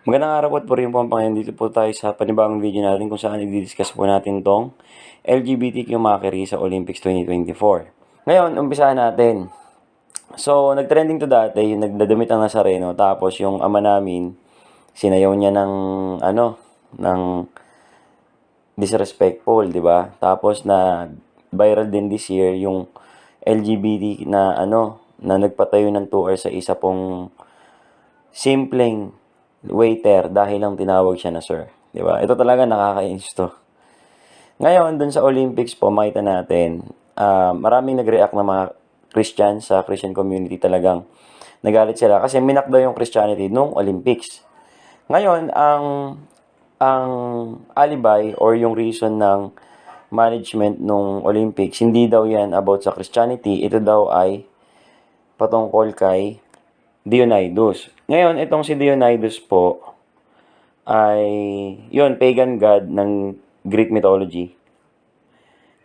Magandang araw po at purihin po ang Panginoon. Dito po tayo sa panibagong video natin kung saan i-discuss po natin tong LGBTQ mockery sa Olympics 2024. Ngayon, umpisahan natin. So, nag-trending to dati, yung nagdadamit ang Nazareno, tapos yung ama namin, sinayaw niya ng disrespectful, di ba? Tapos na viral din this year yung LGBT na nagpatayo ng 2 hours sa isa pong simpleng waiter dahil lang tinawag siya na sir. Di ba? Ito talaga nakakainis to. Ngayon, dun sa Olympics po, makita natin, maraming nag-react na mga Christian sa Christian community talagang nagalit sila kasi minak daw yung Christianity nung Olympics. Ngayon, ang alibay or yung reason ng management nung Olympics, hindi daw yan about sa Christianity, ito daw ay patungkol kay Dionysus. Ngayon, itong si Dionysus po ay, yun, pagan god ng Greek mythology.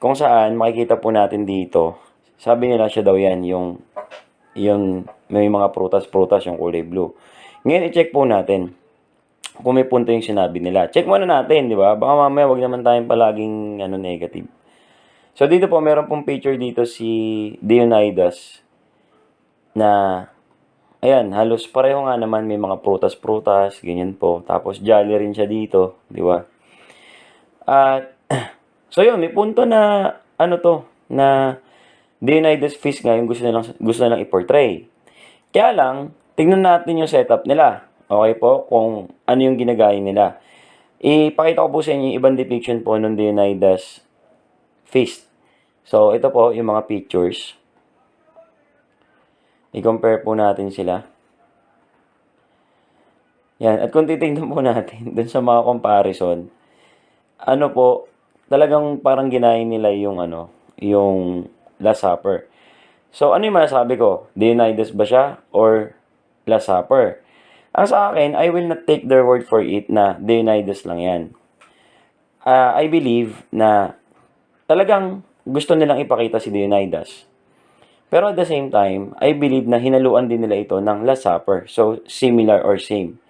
Kung saan, makikita po natin dito, sabi nila siya daw yan, yung may mga prutas-prutas, yung kulay blue. Ngayon, i-check po natin kung may punto yung sinabi nila. Check muna natin, di ba? Baka mamaya wag naman tayong palaging negative. So, dito po, meron pong picture dito si Dionysus na ayan, halos pareho nga naman, may mga prutas-prutas, ganyan po. Tapos jolly rin siya dito, di ba? At so yun, may punto na na Dionysus Feast nga yung gusto nilang i-portray. Kaya lang, tingnan natin yung setup nila. Okay po, kung ano yung ginagaya nila. Ipakita ko po sa inyo yung ibang depiction po ng Dionysus Feast. So, ito po yung mga pictures. I-compare po natin sila. Yan. At kung titingnan po natin dun sa mga comparison, talagang parang ginahin nila yung Last Supper. So, ano yung masasabi ko? Dionysus ba siya or Last Supper? Ang sa akin, I will not take their word for it na Dionysus lang yan. I believe na talagang gusto nilang ipakita si Dionysus. Pero at the same time, I believe na hinaluan din nila ito ng Last Supper. So, similar or same.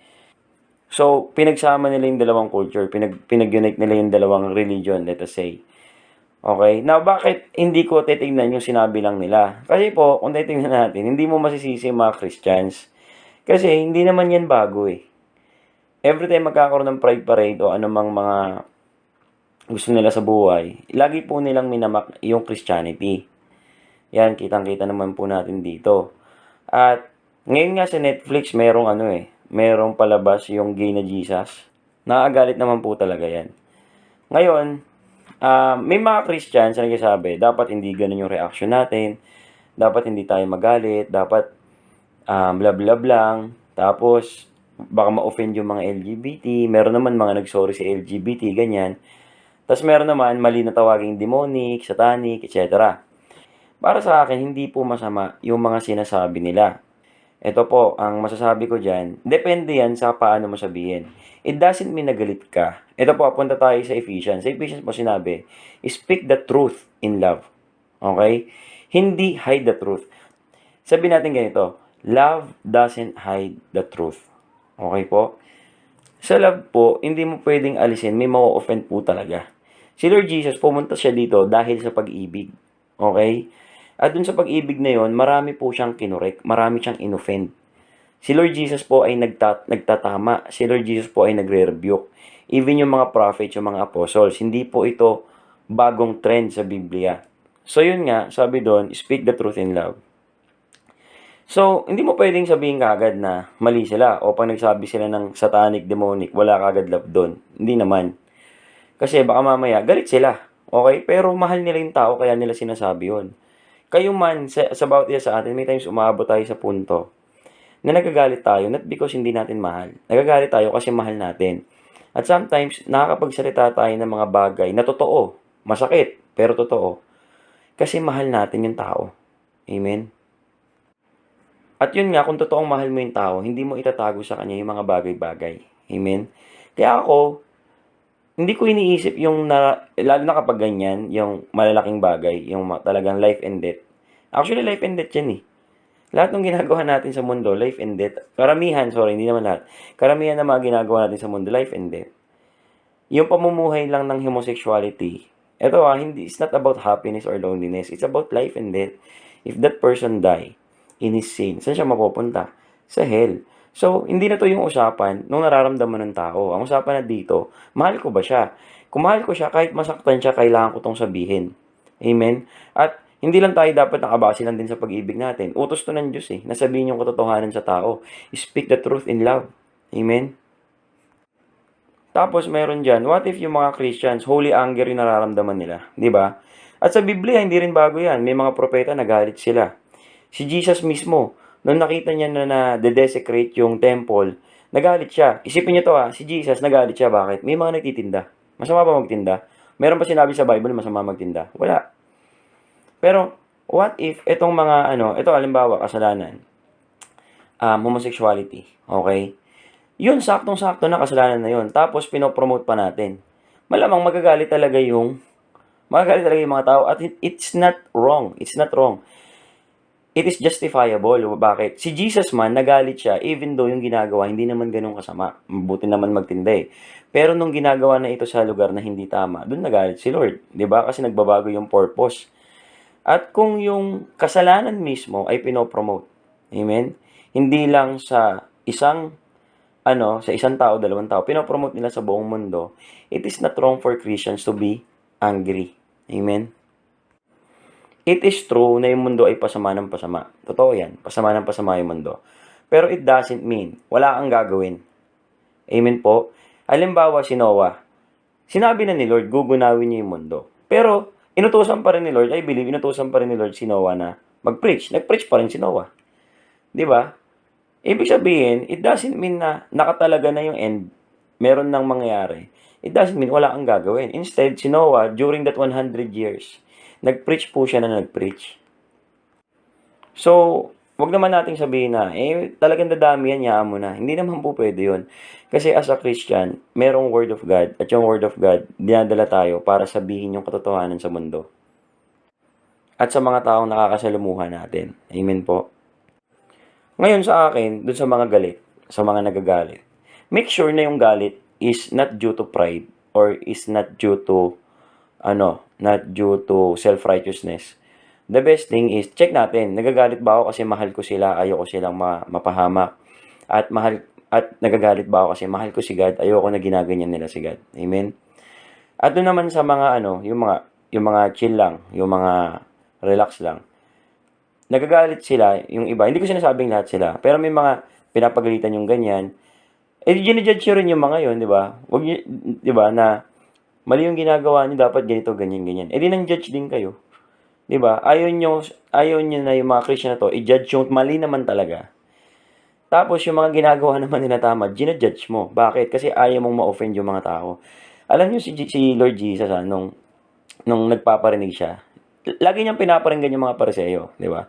So, pinagsama nila yung dalawang culture. Pinag-unite nila yung dalawang religion, let us say. Okay? Now, bakit hindi ko titignan yung sinabi lang nila? Kasi po, kung titignan natin, hindi mo masisisi mga Christians. Kasi hindi naman yan bago eh. Every time magkakaroon ng pride parade o anumang mga gusto nila sa buhay, lagi po nilang minamak yung Christianity. Yan, kitang-kita naman po natin dito. At ngayon nga sa Netflix, merong palabas yung Gay na Jesus. Nakagalit naman po talaga yan. Ngayon, may mga Christians na nagsasabi, dapat hindi ganun yung reaction natin, dapat hindi tayo magalit, dapat blah blah lang, tapos baka ma-offend yung mga LGBT, meron naman mga nagsorry sa LGBT, ganyan. Tapos meron naman mali na tawaging demonic, satanic, etc. Para sa akin, hindi po masama yung mga sinasabi nila. Ito po, ang masasabi ko dyan, depende yan sa paano mo sabihin. It doesn't mean na galit ka. Ito po, punta tayo sa Ephesians. Sa Ephesians po sinabi, speak the truth in love. Okay? Hindi hide the truth. Sabihin natin ganito, love doesn't hide the truth. Okay po? Sa love po, hindi mo pwedeng alisin, may ma-offend po talaga. Si Lord Jesus, pumunta siya dito dahil sa pag-ibig. Okay? At dun sa pag-ibig na yon, marami po siyang kinorek, marami siyang inoffend. Si Lord Jesus po ay nagtatama. Si Lord Jesus po ay nagre-rebuke. Even yung mga prophets, yung mga apostles, hindi po ito bagong trend sa Biblia. So yun nga, sabi doon, speak the truth in love. So, hindi mo pwedeng sabihin kagad na mali sila o pag nagsabi sila ng satanic, demonic, wala kagad love doon. Hindi naman. Kasi baka mamaya, galit sila. Okay? Pero mahal nila yung tao, kaya nila sinasabi yun. Kayo man, sa bawat isa sa atin, may times umabot tayo sa punto na nagagalit tayo, not because hindi natin mahal. Nagagalit tayo kasi mahal natin. At sometimes, nakakapagsalita tayo ng mga bagay na totoo. Masakit, pero totoo. Kasi mahal natin yung tao. Amen? At yun nga, kung totoong mahal mo yung tao, hindi mo itatago sa kanya yung mga bagay-bagay. Amen? Kaya ako, hindi ko iniisip lalo na kapag ganyan, yung malalaking bagay, yung talagang life and death. Actually, life and death yan eh. Lahat ng ginagawa natin sa mundo, life and death. Karamihan, sorry, hindi naman lahat. Karamihan ng mga ginagawa natin sa mundo, life and death. Yung pamumuhay lang ng homosexuality, eto hindi, it's not about happiness or loneliness. It's about life and death. If that person die in his sin, saan siya mapupunta? Sa hell. So, hindi na to yung usapan nung nararamdaman ng tao. Ang usapan na dito, mahal ko ba siya? Kung mahal ko siya, kahit masaktan siya, kailangan ko tong sabihin. Amen? At hindi lang tayo dapat nakabase lang din sa pag-ibig natin. Utos to ng Diyos nasabihin yung katotohanan sa tao. Speak the truth in love. Amen? Tapos meron dyan, what if yung mga Christians, holy anger yung nararamdaman nila? Di ba? At sa Biblia, hindi rin bago yan. May mga propeta nagalit sila. Si Jesus mismo, nung nakita niya na de-desecrate yung temple, nagalit siya. Isipin niyo to si Jesus nagalit siya. Bakit? May mga nagtitinda. Masama ba magtinda? Meron pa sinabi sa Bible masama magtinda? Wala. Pero, what if itong mga ito halimbawa, kasalanan, homosexuality, okay? Yun, saktong-sakto na kasalanan na yun. Tapos, pinopromote pa natin. Malamang magagalit talaga yung mga tao. At it's not wrong. It's not wrong. It is justifiable. Bakit? Si Jesus man, nagalit siya, even though yung ginagawa, hindi naman ganun kasama. Mabuti naman magtinda Pero nung ginagawa na ito sa lugar na hindi tama, dun nagalit si Lord. 'Di ba? Kasi nagbabago yung purpose. At kung yung kasalanan mismo ay pinopromote, amen? Hindi lang sa isang tao, dalawang tao, pinopromote nila sa buong mundo, it is not wrong for Christians to be angry. Amen? It is true na yung mundo ay pasama ng pasama. Totoo yan. Pasama ng pasama yung mundo. Pero it doesn't mean wala kang gagawin. Amen po? Halimbawa si Noah. Sinabi na ni Lord, gugunawin niya yung mundo. Pero, inutusan pa rin ni Lord, I believe, inutusan pa rin ni Lord si Noah na mag-preach. Nag-preach pa rin si Noah. Di ba? Ibig sabihin, it doesn't mean na nakatalaga na yung end, meron nang mangyayari. It doesn't mean wala kang gagawin. Instead, si Noah, during that 100 years, nag-preach po siya na nag-preach. So, wag naman nating sabihin na, talagang dadami yan, hayaan mo na. Hindi naman po pwede yun. Kasi as a Christian, merong Word of God. At yung Word of God, dinadala tayo para sabihin yung katotohanan sa mundo. At sa mga taong nakakasalumuhan natin. Amen po. Ngayon sa akin, dun sa mga galit, sa mga nagagalit, make sure na yung galit is not due to pride or is not due to self-righteousness. The best thing is, check natin, nagagalit ba ako kasi mahal ko sila, ayoko silang mapahamak. At nagagalit ba ako kasi mahal ko si God, ayoko na ginaganyan nila si God. Amen? At doon naman sa mga yung mga chill lang, yung mga relax lang. Nagagalit sila, yung iba, hindi ko sinasabing lahat sila, pero may mga pinapagalitan yung ganyan. Ginijudge nyo rin yung mga yun, di ba? Wag nyo, di ba, na mali yung ginagawa nyo, dapat ganito, ganyan. Di nang judge din kayo. Di ba? Ayaw nyo na yung mga Christian na to, i-judge yung mali naman talaga. Tapos yung mga ginagawa naman nila tama, ginajudge mo. Bakit? Kasi ayaw mong ma-offend yung mga tao. Alam nyo si Lord Jesus, nung nagpaparinig siya, lagi niyang pinaparinggan yung mga Pariseo, di ba?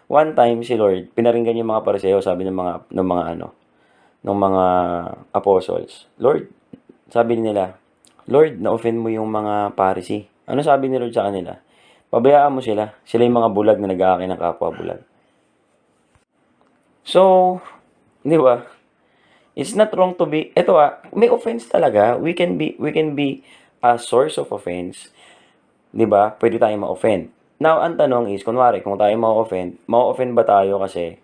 One time si Lord, pinaringgan yung mga Pariseo, sabi ng mga apostles. Lord, sabi nila, Lord, na-offend mo yung mga Pharisee. Ano sabi ni Lord sa kanila? Pabayaan mo sila. Sila yung mga bulag na nag-aaki ng kapwa bulag. So, di ba? It's not wrong to be, may offense talaga. We can be a source of offense. Di ba? Pwede tayong ma-offend. Now, ang tanong is, kunwari, kung tayo ma-offend ba tayo kasi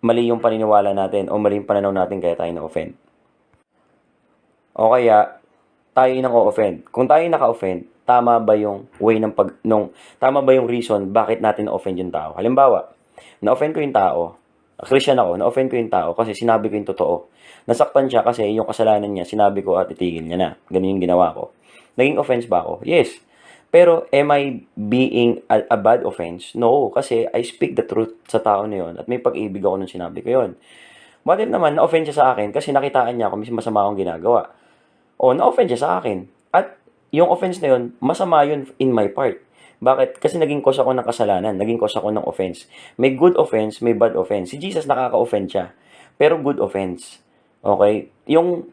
mali yung paniniwala natin o mali yung pananaw natin kaya tayo na-offend? O kaya, tayo nang o-offend. Kung tayo naka-offend, tama ba yung reason bakit natin na-offend yung tao? Halimbawa, na-offend ko yung tao, Christian ako, na-offend ko yung tao kasi sinabi ko yung totoo. Nasaktan siya kasi yung kasalanan niya, sinabi ko at itigil niya na. Ganun yung ginawa ko. Naging offense ba ako? Yes. Pero, am I being a bad offense? No, kasi I speak the truth sa tao na yun at may pag-ibig ako nung sinabi ko yun. What if naman, na-offend siya sa akin kasi nakitaan niya ako, masama akong ginagawa. O, na-offend siya sa akin. At yung offense na yun, masama yun in my part. Bakit? Kasi naging cause ako ng kasalanan, naging cause ako ng offense. May good offense, may bad offense. Si Jesus nakaka-offend siya, pero good offense. Okay?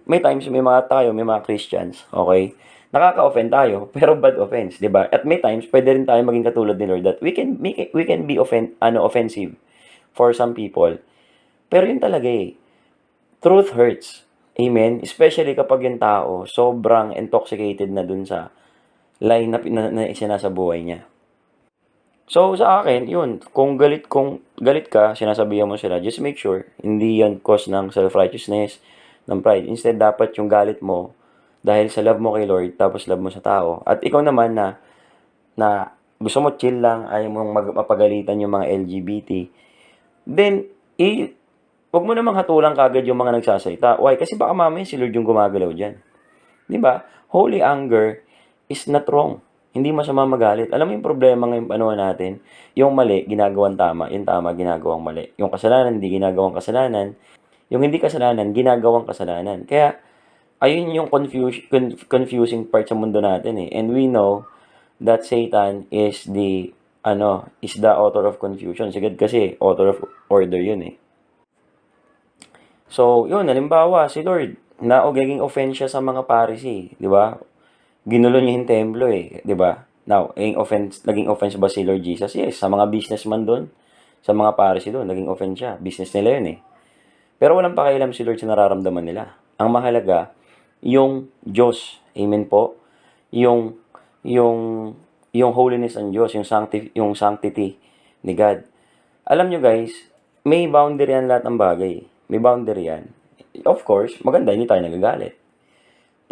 May times, may mga Christians, okay? Nakaka-offend tayo, pero bad offense, 'di ba? At may times pwede rin tayo maging katulad ni Lord that we can be offensive. for some people. Pero yun talaga eh. Truth hurts. Amen? Especially kapag yung tao sobrang intoxicated na dun sa line na isinasa buhay niya. So, sa akin, yun, kung galit ka, sinasabihan mo sila, just make sure, hindi yan cause ng self-righteousness, ng pride. Instead, dapat yung galit mo, dahil sa love mo kay Lord, tapos love mo sa tao. At ikaw naman na gusto mo chill lang, ayaw mong mapagalitan yung mga LGBT, then, wag mo namang hatulang kagad yung mga nagsasalita. Why? Kasi baka mamaya si Lord yung gumagalaw dyan. Di ba? Holy anger is not wrong. Hindi masama magalit. Alam mo yung problema ngayong panahon natin? Yung mali, ginagawang tama. Yung tama, ginagawang mali. Yung kasalanan, hindi ginagawang kasalanan. Yung hindi kasalanan, ginagawang kasalanan. Kaya, ayun yung confusing part sa mundo natin eh. And we know that Satan is the author of confusion. Sigad kasi, author of order yun eh. So, yun, halimbawa, si Lord, naging offense siya sa mga Pharisee, di ba? Ginulo niya yung templo eh, di ba? Now, naging offense ba si Lord Jesus? Yes, sa mga businessman doon, sa mga Pharisee doon, naging offense siya. Business nila yun eh. Pero walang pakialam si Lord sa nararamdaman nila. Ang mahalaga, yung Diyos, amen po, yung, yung, yung holiness ng Diyos, yung sanctity ni God. Alam nyo guys, may boundary yan lahat ng bagay. May boundary yan. Of course, maganda, hindi tayo nagagalit.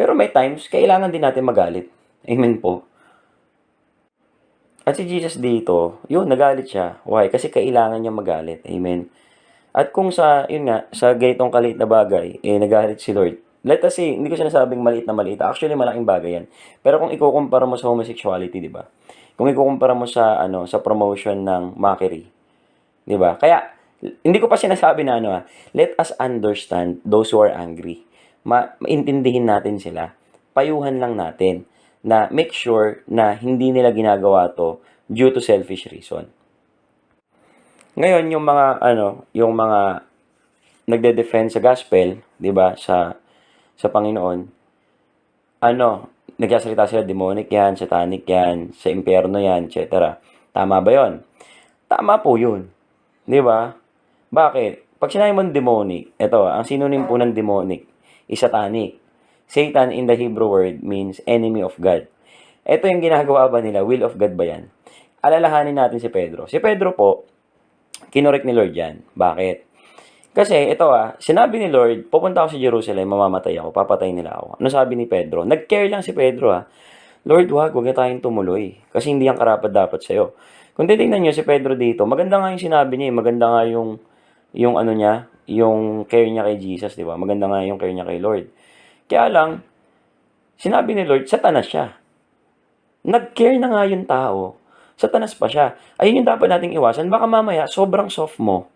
Pero may times, kailangan din natin magalit. Amen po. At si Jesus dito, yun, nagalit siya. Why? Kasi kailangan niya magalit. Amen. At kung sa ganitong kaliit na bagay, nagalit si Lord. Let us say, hindi ko sinasabing maliit na maliit. Actually, malaking bagay yan. Pero kung ikukumpara mo sa homosexuality, di ba? Kung ikukumpara mo sa promotion ng mockery, di ba? Kaya, hindi ko pa sinasabi na let us understand those who are angry. Maintindihin natin sila. Payuhan lang natin na make sure na hindi nila ginagawa to due to selfish reason. Ngayon, yung mga nagde-defend sa gospel, 'di ba, sa Panginoon, nagsasalita sila demonic 'yan, satanic 'yan, sa impyerno 'yan, etc. Tama ba 'yon? Tama po 'yun. 'Di ba? Bakit? Pag sinabi mong demonic, ang synonym po ng demonic is satanic. Satan in the Hebrew word means enemy of God. Ito yung ginagawa ba nila? Will of God ba yan? Alalahanin natin si Pedro. Si Pedro po, kinorek ni Lord yan. Bakit? Kasi sinabi ni Lord, pupunta ako sa Jerusalem, mamamatay ako, papatay nila ako. Ano sabi ni Pedro? Nag-care lang si Pedro Lord, wag na tayong tumuloy. Kasi hindi yan karapat dapat sa'yo. Kung titingnan nyo si Pedro dito, maganda nga yung sinabi niya, maganda nga yung care niya kay Jesus, di ba? Maganda nga yung care niya kay Lord. Kaya lang, sinabi ni Lord, satanas siya. Nag-care na nga yung tao, satanas pa siya. Ayun yung dapat nating iwasan. Baka mamaya, sobrang soft mo.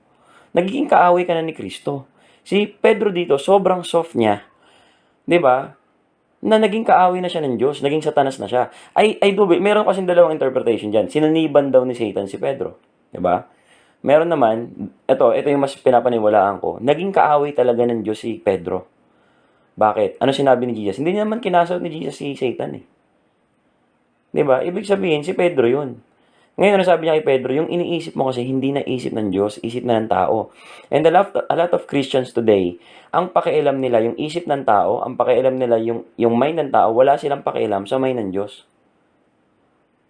Nagiging kaaway ka na ni Kristo. Si Pedro dito, sobrang soft niya. 'Di ba? Na naging kaaway na siya ng Diyos, naging satanas na siya. Meron kasing dalawang interpretation diyan. Sinaniban daw ni Satan si Pedro, 'di ba? Meron naman, ito yung mas pinapaniwalaan ko. Naging kaaway talaga ng Diyos si Pedro. Bakit? Ano sinabi ni Jesus? Hindi naman kinasot ni Jesus si Satan eh. 'Di ba? Ibig sabihin si Pedro 'yun. Ngayon, ano sabi niya kay Pedro? Yung iniisip mo kasi hindi na isip ng Diyos, isip na ng tao. And a lot of Christians today, ang pakialam nila, yung isip ng tao, ang pakialam nila, yung mind ng tao, wala silang pakialam sa mind ng Diyos.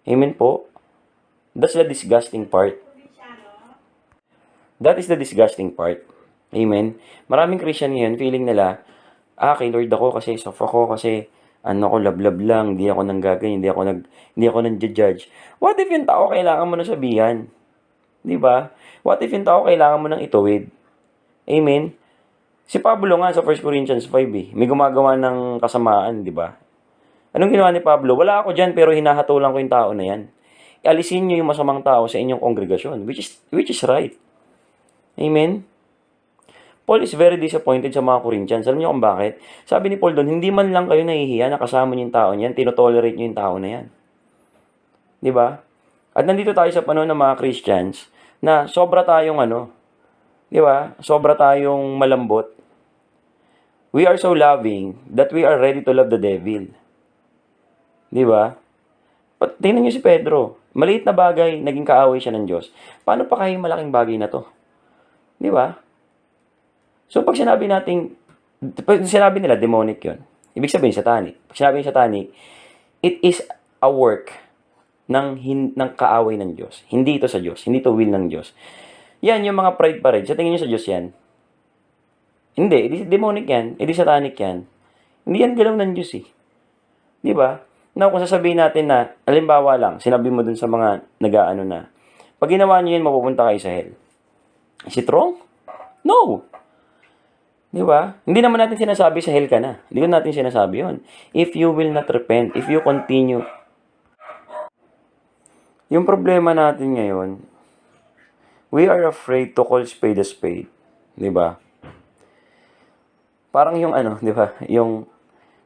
Amen po? That's the disgusting part. That is the disgusting part. Amen? Maraming Christian ngayon, feeling nila, kay Lord ako kasi soft ako kasi ko lablab lang, hindi ako nang gagawin, hindi ako nang judge. What if yung tao kailangan mo na sabihan? 'Di ba? What if yung tao kailangan mo nang ituwid? Amen. Si Pablo nga sa 1 Corinthians 5 may gumagawa ng kasamaan, 'di ba? Anong ginawa ni Pablo? Wala ako diyan pero hinahatulan ko yung tao na 'yan. Alisin niyo yung masamang tao sa inyong kongregasyon, which is right. Amen. Paul is very disappointed sa mga Corinthians. Alam niyo kung bakit? Sabi ni Paul doon, hindi man lang kayo nahihiya na kasama niyo yung tao niyan, tinotolerate niyo yung tao na yan. Di ba? At nandito tayo sa panahon ng mga Christians na sobra tayong di ba? Sobra tayong malambot. We are so loving that we are ready to love the devil. Di ba? Tingnan niyo si Pedro. Maliit na bagay, naging kaaway siya ng Diyos. Paano pa kaya malaking bagay na to? Di ba? So, pag sinabi nila, demonic yun. Ibig sabihin, satanic. Pag sinabi satanic, it is a work ng kaaway ng Diyos. Hindi ito sa Diyos. Hindi ito will ng Diyos. Yan, yung mga pride pa rin. Sa tingin nyo sa Diyos yan? Hindi. It is demonic yan. It is satanic yan. Hindi yan galaw ng Diyos eh. Di ba? Now, kung sasabihin natin na, halimbawa lang, sinabi mo dun sa mga nag-aano na, pag ginawa nyo yun, mapupunta kayo sa hell. Is it wrong? No. Di ba? Hindi naman natin sinasabi sa hell ka na. Hindi ko natin sinasabi yun. If you will not repent, if you continue. Yung problema natin ngayon, we are afraid to call spade a spade. Di ba? Parang yung di ba? Yung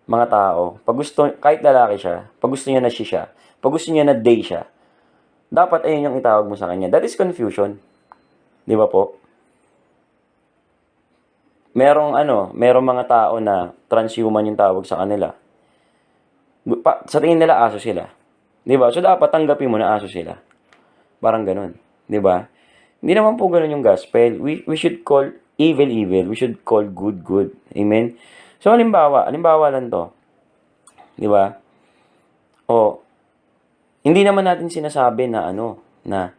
mga tao, pag gusto, kahit lalaki siya, pag gusto niya na siya, pag gusto niya na they siya, dapat ayun yung itawag mo sa kanya. That is confusion. Di ba po? Merong mga tao na transhuman yung tawag sa kanila. Sa tingin nila aso sila. 'Di ba? So dapat tanggapin mo na aso sila. Parang ganoon, 'di ba? Hindi naman po ganoon yung gospel. We should call evil evil. We should call good good. Amen. So halimbawa lang 'to. 'Di ba? O hindi naman natin sinasabi na na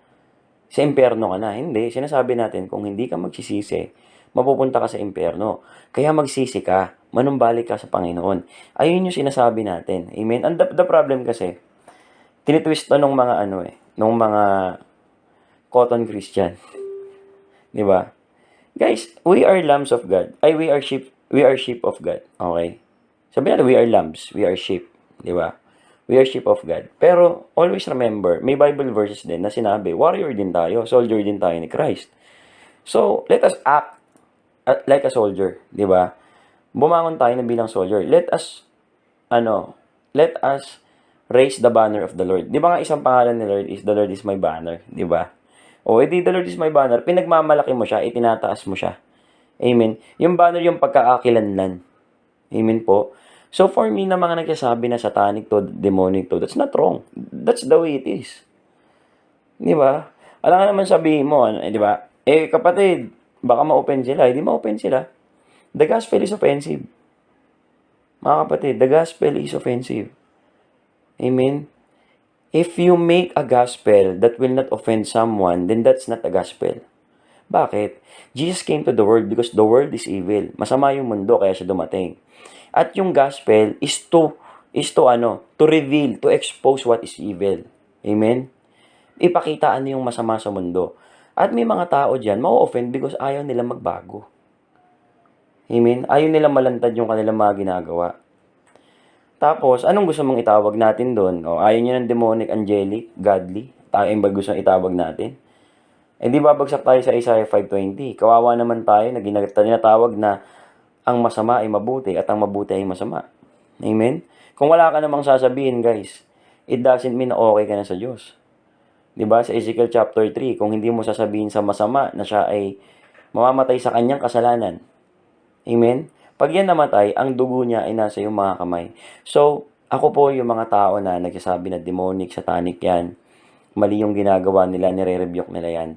sa impyerno ka na. Hindi, sinasabi natin kung hindi ka magsisisi, mapupunta ka sa impyerno. Kaya magsisi ka, manumbalik ka sa Panginoon. Ayun yung sinasabi natin. Amen? And the problem kasi, tinitwist to nung mga nung mga cotton Christian. Di ba? Guys, we are lambs of God. We are sheep of God. Okay? Sabi natin, we are lambs, we are sheep. Di ba? We are sheep of God. Pero, always remember, may Bible verses din na sinabi, warrior din tayo, soldier din tayo ni Christ. So, let us act like a soldier, di ba? Bumangon tayo na bilang soldier. Let us raise the banner of the Lord. Di ba nga isang pangalan ni Lord is, the Lord is my banner, di ba? O, edi the Lord is my banner, pinagmamalaki mo siya, itinataas mo siya. Amen. Yung banner yung pagkakakilanlan. Amen po. So, for me na mga nagsasabi na satanic to, demonic to, that's not wrong. That's the way it is. Di ba? Alam nga naman sabihin mo, di ba? Kapatid, baka ma-open sila. Hindi ma-open sila. The gospel is offensive. Mga kapatid, the gospel is offensive. Amen? If you make a gospel that will not offend someone, then that's not a gospel. Bakit? Jesus came to the world because the world is evil. Masama yung mundo, kaya siya dumating. At yung gospel is to reveal, to expose what is evil. Amen? Ipakita yung masama sa mundo. At may mga tao dyan, ma-offend because ayaw nila magbago. Amen? Ayaw nila malantad yung kanilang mga ginagawa. Tapos, anong gusto mong itawag natin doon? Ayaw nyo ng demonic, angelic, godly? Tayo ba gusto itawag natin? Di ba bagsak tayo sa Isaiah 5:20? Kawawa naman tayo na tinatawag na ang masama ay mabuti at ang mabuti ay masama. Amen? Kung wala ka namang sasabihin, guys, it doesn't mean na okay ka na sa Diyos. Diba? Sa Ezekiel chapter 3, kung hindi mo sasabihin sa masama na siya ay mamamatay sa kanyang kasalanan. Amen? Pag yan namatay, ang dugo niya ay nasa iyong mga kamay. So, ako po yung mga tao na nagsasabi na demonic, satanic yan. Mali yung ginagawa nila, nire-rebuke nila yan.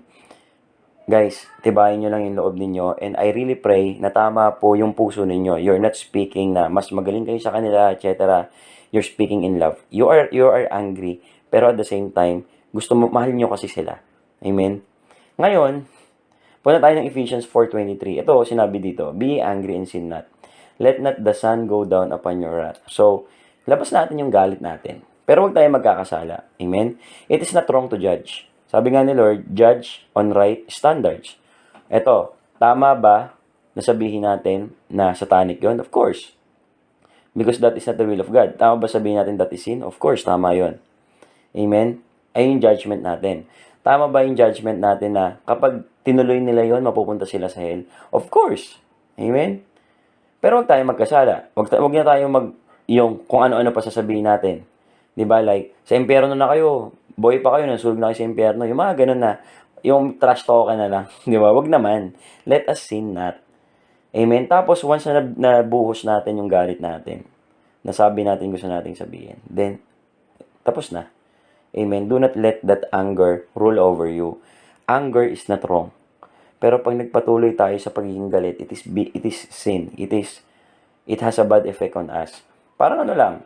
Guys, tibayin nyo lang yung loob ninyo, and I really pray na tama po yung puso ninyo. You're not speaking na mas magaling kayo sa kanila, etc. You're speaking in love. You are angry, pero at the same time, gusto mo, mahal nyo kasi sila. Amen? Ngayon, punta tayo ng Ephesians 4:23. Ito, sinabi dito, be angry and sin not. Let not the sun go down upon your wrath. So, labas natin yung galit natin. Pero huwag tayo magkakasala. Amen? It is not wrong to judge. Sabi nga ni Lord, judge on right standards. Ito, tama ba na sabihin natin na satanic yon? Of course. Because that is not the will of God. Tama ba sabihin natin that is sin? Of course, tama yon. Amen? Ay yung judgment natin. Tama ba yung judgment natin na kapag tinuloy nila yon, mapupunta sila sa hell? Of course. Amen? Pero huwag tayo magkasala. Huwag na tayo yung kung ano-ano pa sasabihin natin. Diba? Like, sa impyerno na kayo, boy pa kayo, nasulog na kayo sa impyerno. Yung mga ganun na, yung trash talk ka na lang. Diba? Huwag naman. Let us sin not. Amen? Tapos, once na nabuhos natin yung galit natin, nasabi natin gusto nating sabihin, then, tapos na. Amen? Do not let that anger rule over you. Anger is not wrong. Pero pag nagpatuloy tayo sa pagiging galit, it is sin. It has a bad effect on us. Parang ano lang,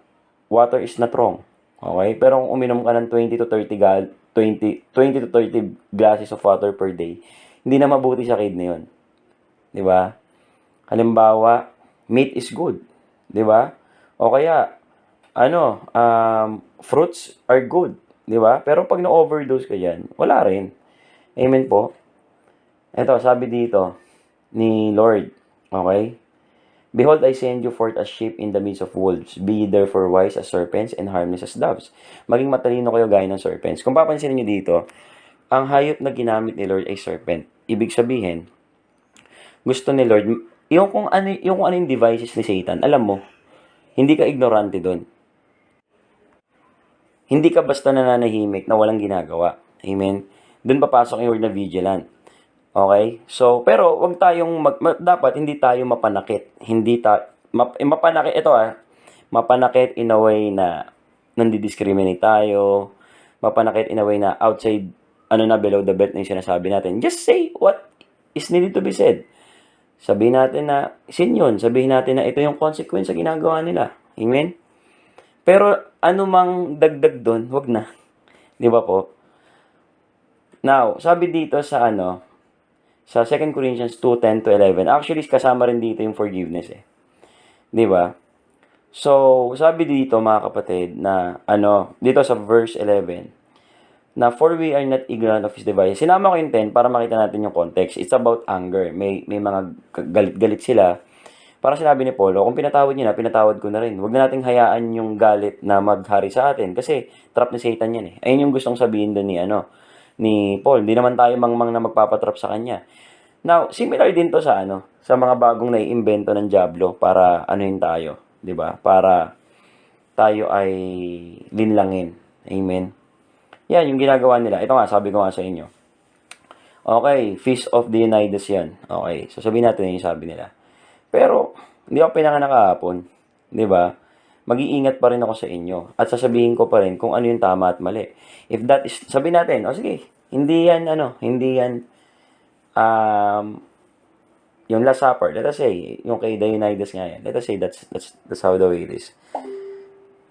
water is not wrong. Okay? Pero kung uminom ka ng 20 to 30 glasses of water per day, hindi na mabuti sa kidney yun. Di ba? Halimbawa, meat is good. Di ba? O kaya, fruits are good. Di ba? Pero pag na-overdose ka dyan, wala rin. Amen po. Ito, sabi dito ni Lord, okay? Behold, I send you forth as sheep in the midst of wolves. Be ye therefore wise as serpents and harmless as doves. Maging matalino kayo gaya ng serpents. Kung papansin niyo dito, ang hayop na ginamit ni Lord ay serpent. Ibig sabihin, gusto ni Lord, yung kung ano yung devices ni Satan, alam mo, hindi ka ignorante doon. Hindi ka basta nananahimik na walang ginagawa. Amen? Doon papasok yung word na vigilant. Okay? So, pero wag tayong dapat hindi tayo mapanakit. Mapanakit ito mapanakit in a way na nandi-discriminate tayo. Mapanakit in a way na outside below the belt na yung sinasabi natin. Just say what is needed to be said. Sabihin natin na sin yun. Sabihin natin na ito yung consequence sa ginagawa nila. Amen? Pero anumang dagdag doon, wag na. 'Di ba po? Now, sabi dito sa sa 2 Corinthians 2:10-11. Actually, kasama rin dito yung forgiveness eh. 'Di ba? So, sabi dito mga kapatid na dito sa verse 11 na for we are not ignorant of his devices. Sinama ko yung 10 para makita natin yung context. It's about anger. May mga galit-galit sila. Para sinabi ni Paulo, kung pinatawad niyo na, pinatawad ko na rin. Huwag na nating hayaan yung galit na maghari sa atin kasi trap ni Satan yan eh. Ayun yung gustong sabihin doon ni Paul. Hindi naman tayo mangmang na magpapatrap sa kanya. Now, similar din to sa sa mga bagong naiimbento ng Diablo para tayo, 'di ba? Para tayo ay linlangin. Amen. Yan yung ginagawa nila. Ito nga, sabi ko nga sa inyo. Okay, Feast of the Unidas yan. Okay, so sabihin natin yung sabi nila. Pero, hindi ako pinanganak kahapon. 'Di ba? Mag-iingat pa rin ako sa inyo. At sasabihin ko pa rin kung ano yung tama at mali. If that is, sabihin natin, sige, hindi yan, yung Last Supper, let us say, yung kay Dionysus nga yan, let us say that's how the way it is.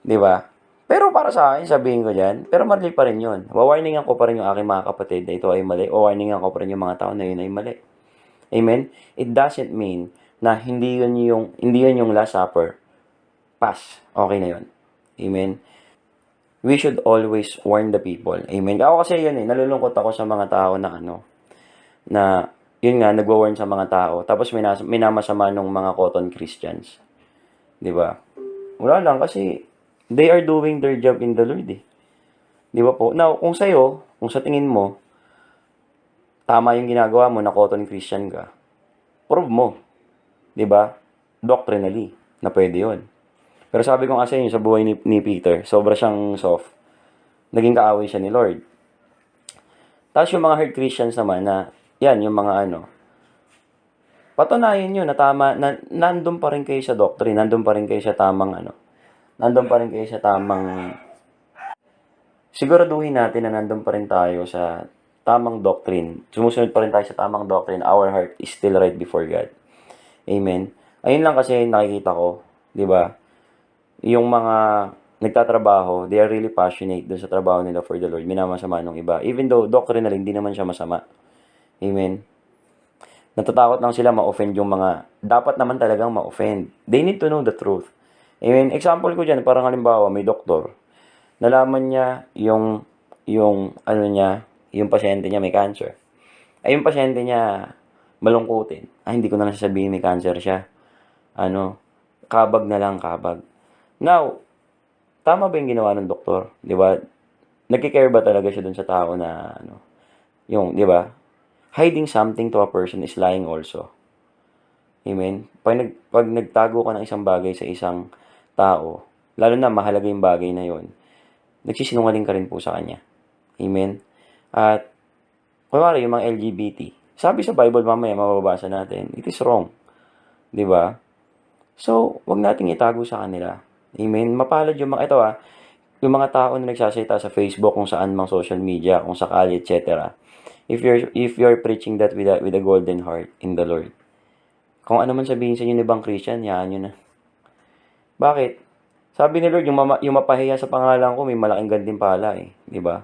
'Di ba? Pero para sa akin, sabihin ko dyan, pero mali pa rin yun. Wawarningan ko pa rin yung aking mga kapatid na ito ay mali. Wawarningan ko pa rin yung mga tao na yun ay mali. Amen? It doesn't mean na hindi yun yung Last Supper. Pass. Okay na yun. Amen? We should always warn the people. Amen? Ako kasi yun nalulungkot ako sa mga tao na na yun nga, nagwa-warn sa mga tao. Tapos minamasama nung mga cotton Christians. 'Di ba? Wala lang kasi they are doing their job in the Lord eh. 'Di ba po? Now, kung sa tingin mo, tama yung ginagawa mo na cotton Christian ka, prove mo. 'Di ba? Doctrinally, na pwede yun. Pero sabi ko nga sa inyo, sa buhay ni Peter, sobra siyang soft. Naging kaaway siya ni Lord. Tapos yung mga hard Christians naman na, yan, yung mga patunayan nyo na tama, na nandun pa rin kayo sa doctrine, nandun pa rin kayo sa tamang nandun pa rin kayo sa tamang, siguraduhin natin na nandun pa rin tayo sa tamang doctrine. Sumusunod pa rin tayo sa tamang doctrine. Our heart is still right before God. Amen. Ayun lang kasi nakikita ko, 'di ba? Yung mga nagtatrabaho, they are really passionate dun sa trabaho nila for the Lord. Minamasama nung iba. Even though doctrinally, hindi naman siya masama. Amen. Natatakot lang sila ma-offend yung mga dapat naman talagang ma-offend. They need to know the truth. Amen. Example ko dyan, parang halimbawa, may doktor. Nalaman niya yung pasyente niya may cancer. Ay, yung pasyente niya malungkutin. Ay, hindi ko na lang sasabihin may cancer siya. Kabag na lang, kabag. Now, tama ba yung ginawa ng doktor? Di ba? Nagki-care ba talaga siya dun sa tao na, di ba? Hiding something to a person is lying also. Amen? Pag nagtago ka ng isang bagay sa isang tao, lalo na mahalaga yung bagay na yon, nagsisinungaling ka rin po sa kanya. Amen? At, kunwari yung mga LGBT, sabi sa Bible mamaya, mababasa natin, it is wrong. Di ba? So, wag nating itago sa kanila. Amen? Mapalad yung mga, yung mga tao na nagsasalita sa Facebook, kung saan mang social media, kung sakali, etc. If you're preaching that with a golden heart in the Lord, kung ano man sabihin sa inyo ng ibang Christian, hayaan niyo na. Bakit? Sabi ni Lord, yung mapahiya sa pangalan ko, may malaking gantimpala eh. Di ba?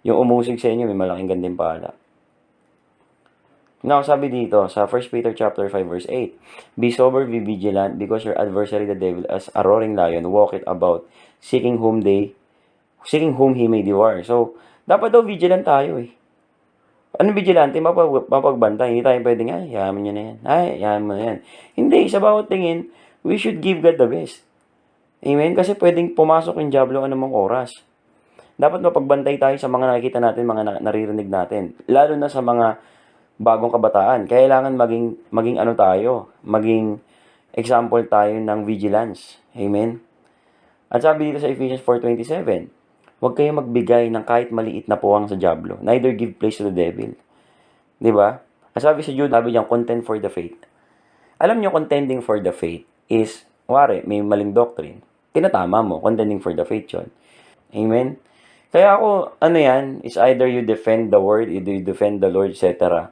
Yung umusig sa inyo, may malaking gantimpala. Now, sabi dito sa 1 Peter chapter 5 verse 8, be sober, be vigilant, because your adversary the devil as a roaring lion walketh about, seeking whom he may devour. So, dapat daw vigilant tayo eh. Ano vigilante? Mapagbantay. Hindi tayo pwedeng, ay, yaman nyo na yan. Ay, yaman mo na yan. Hindi, sa bawat tingin, we should give God the best. Amen? Kasi pwedeng pumasok yung diablo anumang oras. Dapat mapagbantay tayo sa mga nakikita natin, mga naririnig natin. Lalo na sa mga bagong kabataan. Kailangan maging ano tayo, maging example tayo ng vigilance. Amen? At sabi dito sa Ephesians 4:27, huwag kayong magbigay ng kahit maliit na puwang sa diablo, neither give place to the devil. 'Di ba? At sabi sa Jude, sabi diyan, contend for the faith. Alam niyo, contending for the faith is, wari, may maling doctrine. Tinatama mo, contending for the faith yun. Amen? Kaya ako, ano yan, is either you defend the word, either you defend the Lord, etc.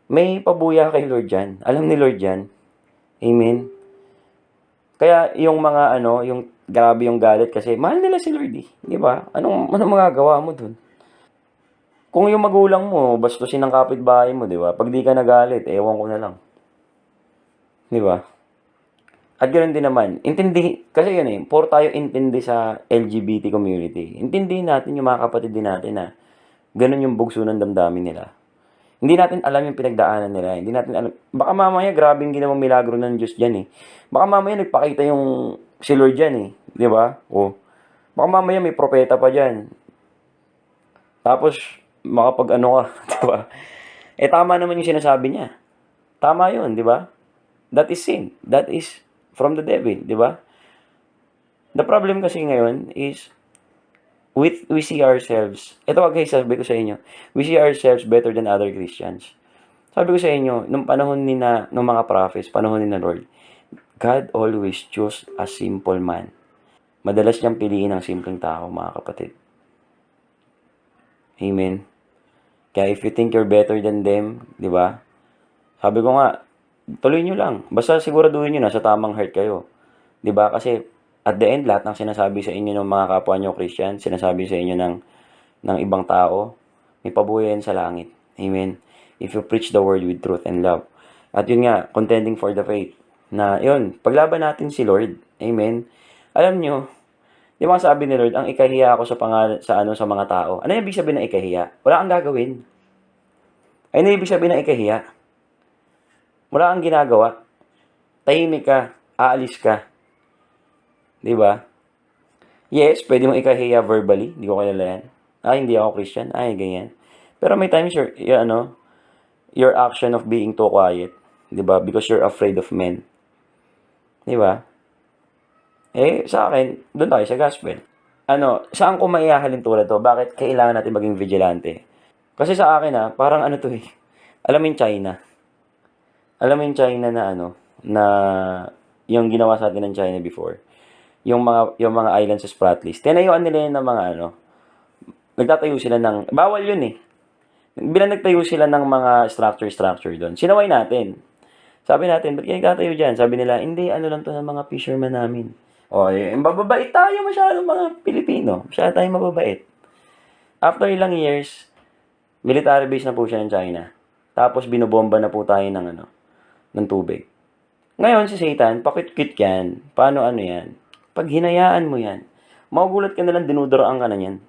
May pabuya kay Lord dyan. Alam ni Lord yan. Amen? Kaya yung mga yung grabe yung galit kasi mahal nila si Lord eh. Di ba? Anong magagawa mo dun? Kung yung magulang mo, bastusin ng kapitbahay mo, di ba? Pag di ka nagalit, ewan ko na lang. Di ba? At ganoon din naman, kasi yun eh, puro tayo intindi sa LGBT community. Intindihin natin yung mga kapatid din natin na ganun yung bugso ng damdamin nila. Hindi natin alam yung pinagdaanan nila. Hindi natin alam. Baka mamaya, grabing ginawang milagro ng Diyos dyan eh. Baka mamaya, nagpakita yung si Lord dyan eh. Di ba? O. Baka mamaya, may propeta pa dyan. Tapos, makapag-ano ka. Di ba? Eh, tama naman yung sinasabi niya. Tama yun, di ba? That is sin. That is from the devil, di ba? The problem kasi ngayon is, we see ourselves, ito guys, sabi ko sa inyo, we see ourselves better than other Christians. Sabi ko sa inyo, nung panahon nung mga prophets, panahon ni na Lord, God always chose a simple man. Madalas niyang piliin ang simpleng tao, mga kapatid. Amen. Kaya if you think you're better than them, di ba? Sabi ko nga, tuloy nyo lang. Basta siguraduhin nyo na sa tamang heart kayo. Di ba? Kasi at the end, lahat ng sinasabi sa inyo ng mga kapwa nyo Christian, sinasabi sa inyo ng ibang tao, may pabuhay yan sa langit. Amen. If you preach the word with truth and love. At yun nga, contending for the faith. Na yun, paglaban natin si Lord. Amen. Alam nyo, di ba sabi ni Lord, ang ikahiya ako sa mga tao. Ano yung ibig sabihin ng ikahiya? Wala kang gagawin. Ano yung ibig sabihin ng ikahiya? Wala kang ginagawa. Tahimik ka. Aalis ka. Di ba? Yes, pwede mong ikahiya verbally. Hindi ko kilala yan. Hindi ako Christian. Ganyan. Pero may times your action of being too quiet. Di ba? Because you're afraid of men. Di ba? Sa akin, doon tayo sa gospel. Saan ko maihahalin tulad to? Bakit kailangan natin maging vigilante? Kasi sa akin parang to eh. Alam mo yung China. Alam mo yung China na yung ginawa sa atin ng China before. Yung mga islands sa Spratlys. Tinayuan nila yun ng mga nagtatayo sila ng, bawal yun eh. Bilang nagtayo sila ng mga structure doon. Sinaway natin. Sabi natin, ba't kayo nagtatayo dyan? Sabi nila, hindi, lang to ng mga fisherman namin. Mababait tayo masyadong mga Pilipino. Masyado tayo mababait. After ilang years, military base na po siya ng China. Tapos binobomba na po tayo ng tubig. Ngayon si Satan, pakit-kit yan. Paano yan? Pag hinayaan mo yan, magugulat ka na lang, dinuduraan ka na yan.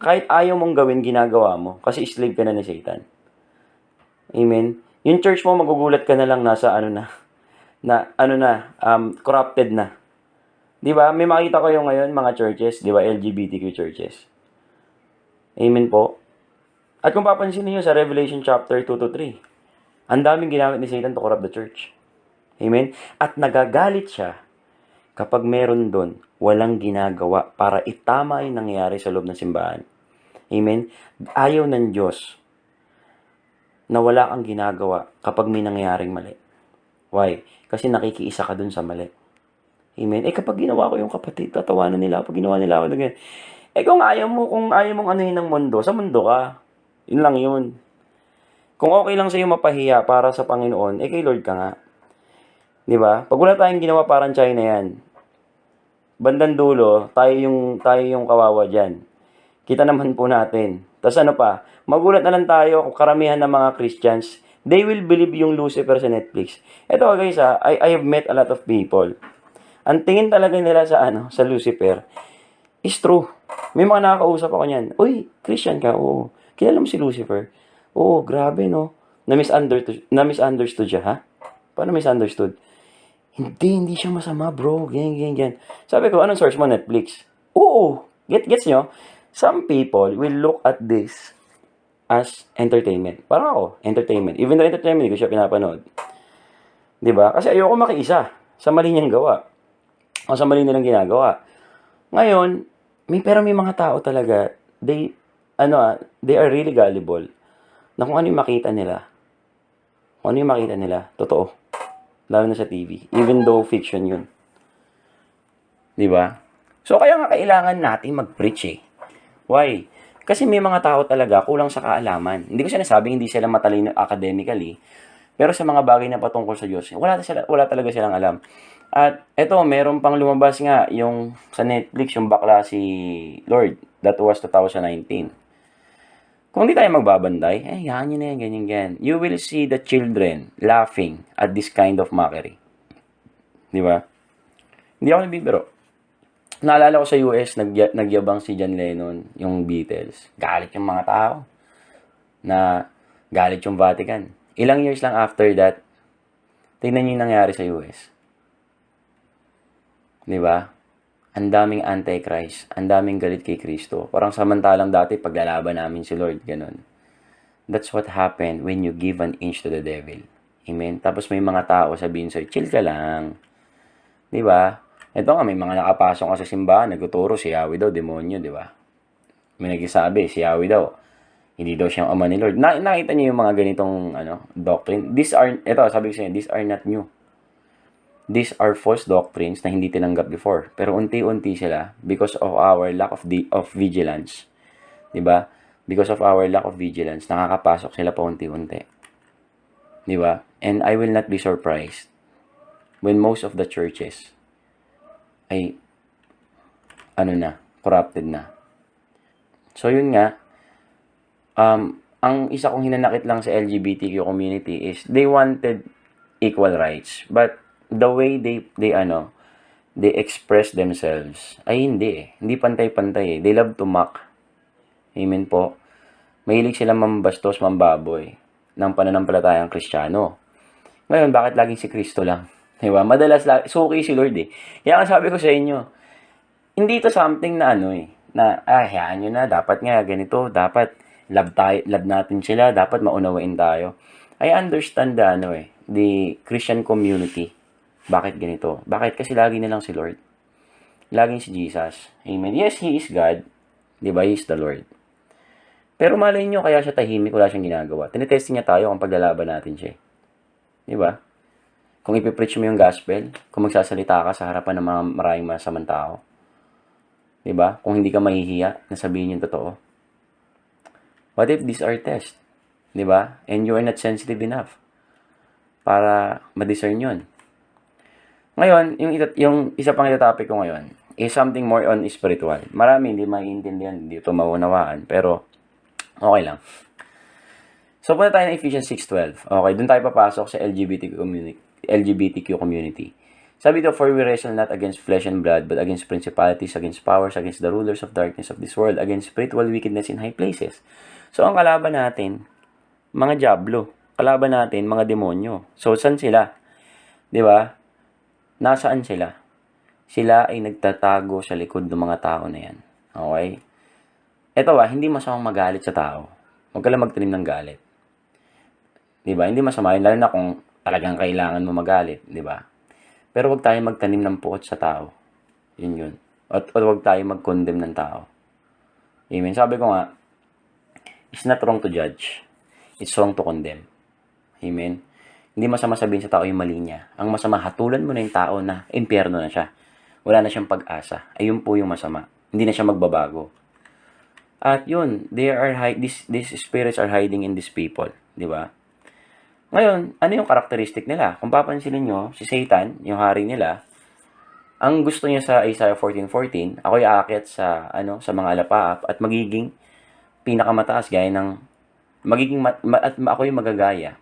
Kahit ayaw mong gawin, ginagawa mo. Kasi slave ka na ni Satan. Amen? Yung church mo, magugulat ka na lang nasa corrupted na. Di ba? May makita kayo ngayon, mga churches, di ba? LGBTQ churches. Amen po. At kung papansin niyo sa Revelation chapter 2-3, ang daming ginamit ni Satan to corrupt the church. Amen? At nagagalit siya kapag meron doon walang ginagawa para itama yung nangyayari sa loob ng simbahan. Amen? Ayaw ng Diyos na wala kang ginagawa kapag may nangyayaring mali. Why? Kasi nakikiisa ka dun sa mali. Amen? Kapag ginawa ko yung kapatid, tatawanan nila. Pag ginawa nila ako, kung ayaw mong anuhin ng mundo, sa mundo ka. Yun lang yun. Kung okay lang sa'yo mapahiya para sa Panginoon, kay Lord ka nga. 'Di ba? Pag wala tayong ginawa parang China yan. Bandang dulo, tayo yung kawawa diyan. Kita naman po natin. Tapos ano pa, magulat na lang tayo kung karamihan ng mga Christians, they will believe yung Lucifer sa Netflix. Ito guys I have met a lot of people. Ang tingin talaga nila sa Lucifer is true. May mga nakakausap ako niyan. Uy, Christian ka? Oo. Kilala mo si Lucifer? Oo, grabe no. Na-misunderstood siya, ha? Paano misunderstood? Hindi siya masama, bro. Ganyan. Sabi ko, anong source mo? Netflix? Oo. Gets nyo? Some people will look at this as entertainment. Parang ako, entertainment. Even though entertainment, hindi ko siya pinapanood. Diba? Kasi ayoko makiisa sa mali niyang gawa. O sa mali nilang ginagawa. Ngayon, pero may mga tao talaga, they are really gullible. Na kung ano yung makita nila. Kung ano yung makita nila, totoo. Lalo na sa TV. Even though fiction yun. Diba? So, kaya nga kailangan natin mag-preach eh. Why? Kasi may mga tao talaga kulang sa kaalaman. Hindi ko sinasabing hindi sila matalino academically. Pero sa mga bagay na patungkol sa Diyos, wala talaga silang alam. At eto, meron pang lumabas nga yung sa Netflix, yung bakla si Lord. That was 2019. Kung hindi tayo magbabanday, yan yun na yan, ganyan. You will see the children laughing at this kind of mockery. Di ba? Hindi ako nabibiro. Naalala ko sa US, nagyabang si John Lennon, yung Beatles. Galit yung mga tao. Galit yung Vatican. Ilang years lang after that, tingnan nyo yung nangyari sa US. Di ba? Ang daming antichrist, ang daming galit kay Kristo. Parang samantalang dati paglalaban namin si Lord, ganun. That's what happened when you give an inch to the devil. Amen? Tapos may mga tao sabihin sa'yo, chill ka lang. Di ba? Ito nga, may mga nakapasok ka sa simbahan, nagtuturo si Yahweh daw, demonyo, di ba? May nagsasabi, si Yahweh daw, hindi daw siyang ama ni Lord. Nakita niyo yung mga ganitong doctrine. Sabi ko sa inyo, these are not new. These are false doctrines na hindi tinanggap before. Pero unti-unti sila because of our lack of vigilance. 'Di ba? Because of our lack of vigilance, nakakapasok sila pa unti-unti. 'Di ba? And I will not be surprised when most of the churches ay corrupted na. So yun nga, ang isa kong hinanakit lang sa LGBTQ community is they wanted equal rights. But the way they express themselves ay hindi pantay-pantay. They love to mock. Amen po. Mahilig sila mambastos, mambaboy ng pananampalatayang Kristiyano. Ngayon, bakit laging si Kristo lang? Diba? Madalas suki si Lord eh. Kaya sabi ko sa inyo, hindi to something na hayaan nyo na, dapat nga ganito, dapat love natin sila, dapat maunawain tayo. I understand the Christian community. Bakit ganito? Bakit? Kasi lagi nilang si Lord. Laging si Jesus. Amen. Yes, He is God. Diba? He is the Lord. Pero malay nyo, kaya siya tahimik, wala siyang ginagawa. Tinetesting niya tayo kung paglalaban natin siya. Diba? Kung ipipreach mo yung gospel, kung magsasalita ka sa harapan ng mga maraming masamang tao. Diba? Kung hindi ka mahihiya na sabihin yung totoo. What if these are tests? Diba? And you are not sensitive enough para ma-discern yun. Ngayon, yung isa pang topic ko ngayon is something more on spiritual. Marami hindi maiintindihan, hindi ito maunawaan, pero okay lang. So, punta tayo ng Ephesians 6:12. Okay, dun tayo papasok sa LGBTQ community. Sabi ito, for we wrestle not against flesh and blood, but against principalities, against powers, against the rulers of darkness of this world, against spiritual wickedness in high places. So, ang kalaban natin, mga diablo. Kalaban natin, mga demonyo. So, saan sila? Di ba? Nasaan sila? Sila ay nagtatago sa likod ng mga tao na yan. Okay? Ito hindi masamang magalit sa tao. Huwag ka lang magtanim ng galit. Diba? Hindi masama yun, lalo na kung talagang kailangan mo magalit. Diba? Pero huwag tayo magtanim ng puot sa tao. Yun. At huwag tayo mag-condemn ng tao. Amen? Sabi ko nga, it's not wrong to judge. It's wrong to condemn. Amen? Hindi masama sabihin sa tao yung mali niya. Ang masama, hatulan mo na yung tao na impyerno na siya. Wala na siyang pag-asa. Ayun po yung masama. Hindi na siya magbabago. At yun, these spirits are hiding in these people. Di ba? Ngayon, ano yung karakteristik nila? Kung papansinin nyo, si Satan, yung hari nila, ang gusto niya sa Isaiah 14:14, ako'y aakyat sa mga alapaap at magiging pinakamataas gaya ng ako'y magagaya.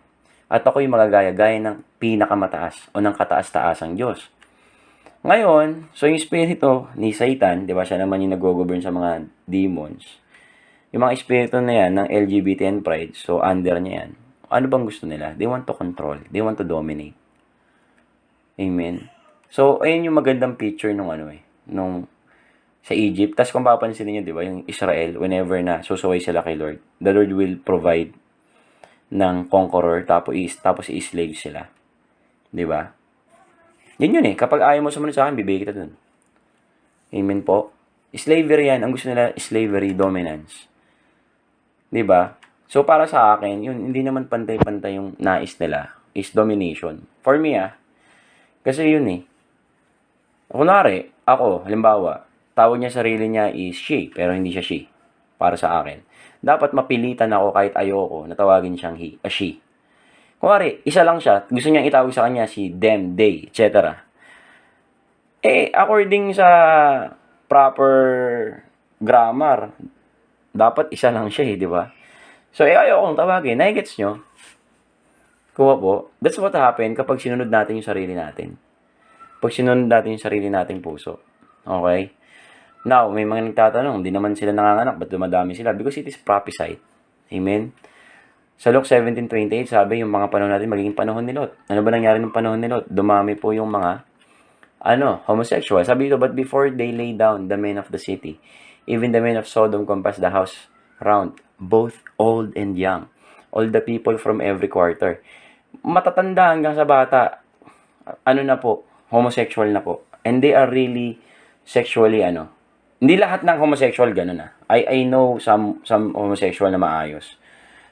At ako'y magagaya gaya ng pinakamataas o ng kataas-taasang Diyos. Ngayon, so yung espiritu ni Satan, di ba, siya naman yung nag-govern sa mga demons. Yung mga espiritu na yan ng LGBT and pride, so under niya yan. Ano bang gusto nila? They want to control. They want to dominate. Amen. So, ayun yung magandang picture nung sa Egypt. Tapos kung papansin niyo, di ba, yung Israel, whenever na susuway sila kay Lord, the Lord will provide ng conqueror, tapos i-slave sila. Di ba? Yun eh. Kapag ayaw mo sumunod sa akin, bibigay kita dun. Amen po. Slavery yan. Ang gusto nila, slavery, dominance. Di ba? So, para sa akin, yun, hindi naman pantay-pantay yung nais nila is domination. For me, kasi yun eh. Kunwari, ako, halimbawa, tawag niya sarili niya is she, pero hindi siya she. Para sa akin. Dapat mapilitan ako kahit ayoko na tawagin siyang she. Kunwari, isa lang siya, gusto niyang itawag sa kanya si them, they, etc. According sa proper grammar, dapat isa lang siya di ba? So, ayaw kong tawagin. Nai-gets nyo? Kuha po. That's what happened kapag sinunod natin yung sarili natin. Pag sinunod natin yung sarili nating puso. Okay? Now, may mga nagtatanong, hindi naman sila nanganganak, ba't dumadami sila? Because it is prophesied. Amen? Sa Luke 17:28, sabi, yung mga panahon natin magiging panahon ni Lot. Ano ba nangyari ng panahon ni Lot? Dumami po yung mga, homosexual. Sabi ito, but before they lay down the men of the city, even the men of Sodom compassed the house round, both old and young, all the people from every quarter. Matatanda hanggang sa bata, homosexual na po. And they are really sexually, hindi lahat ng homosexual ganun I know some homosexual na maayos.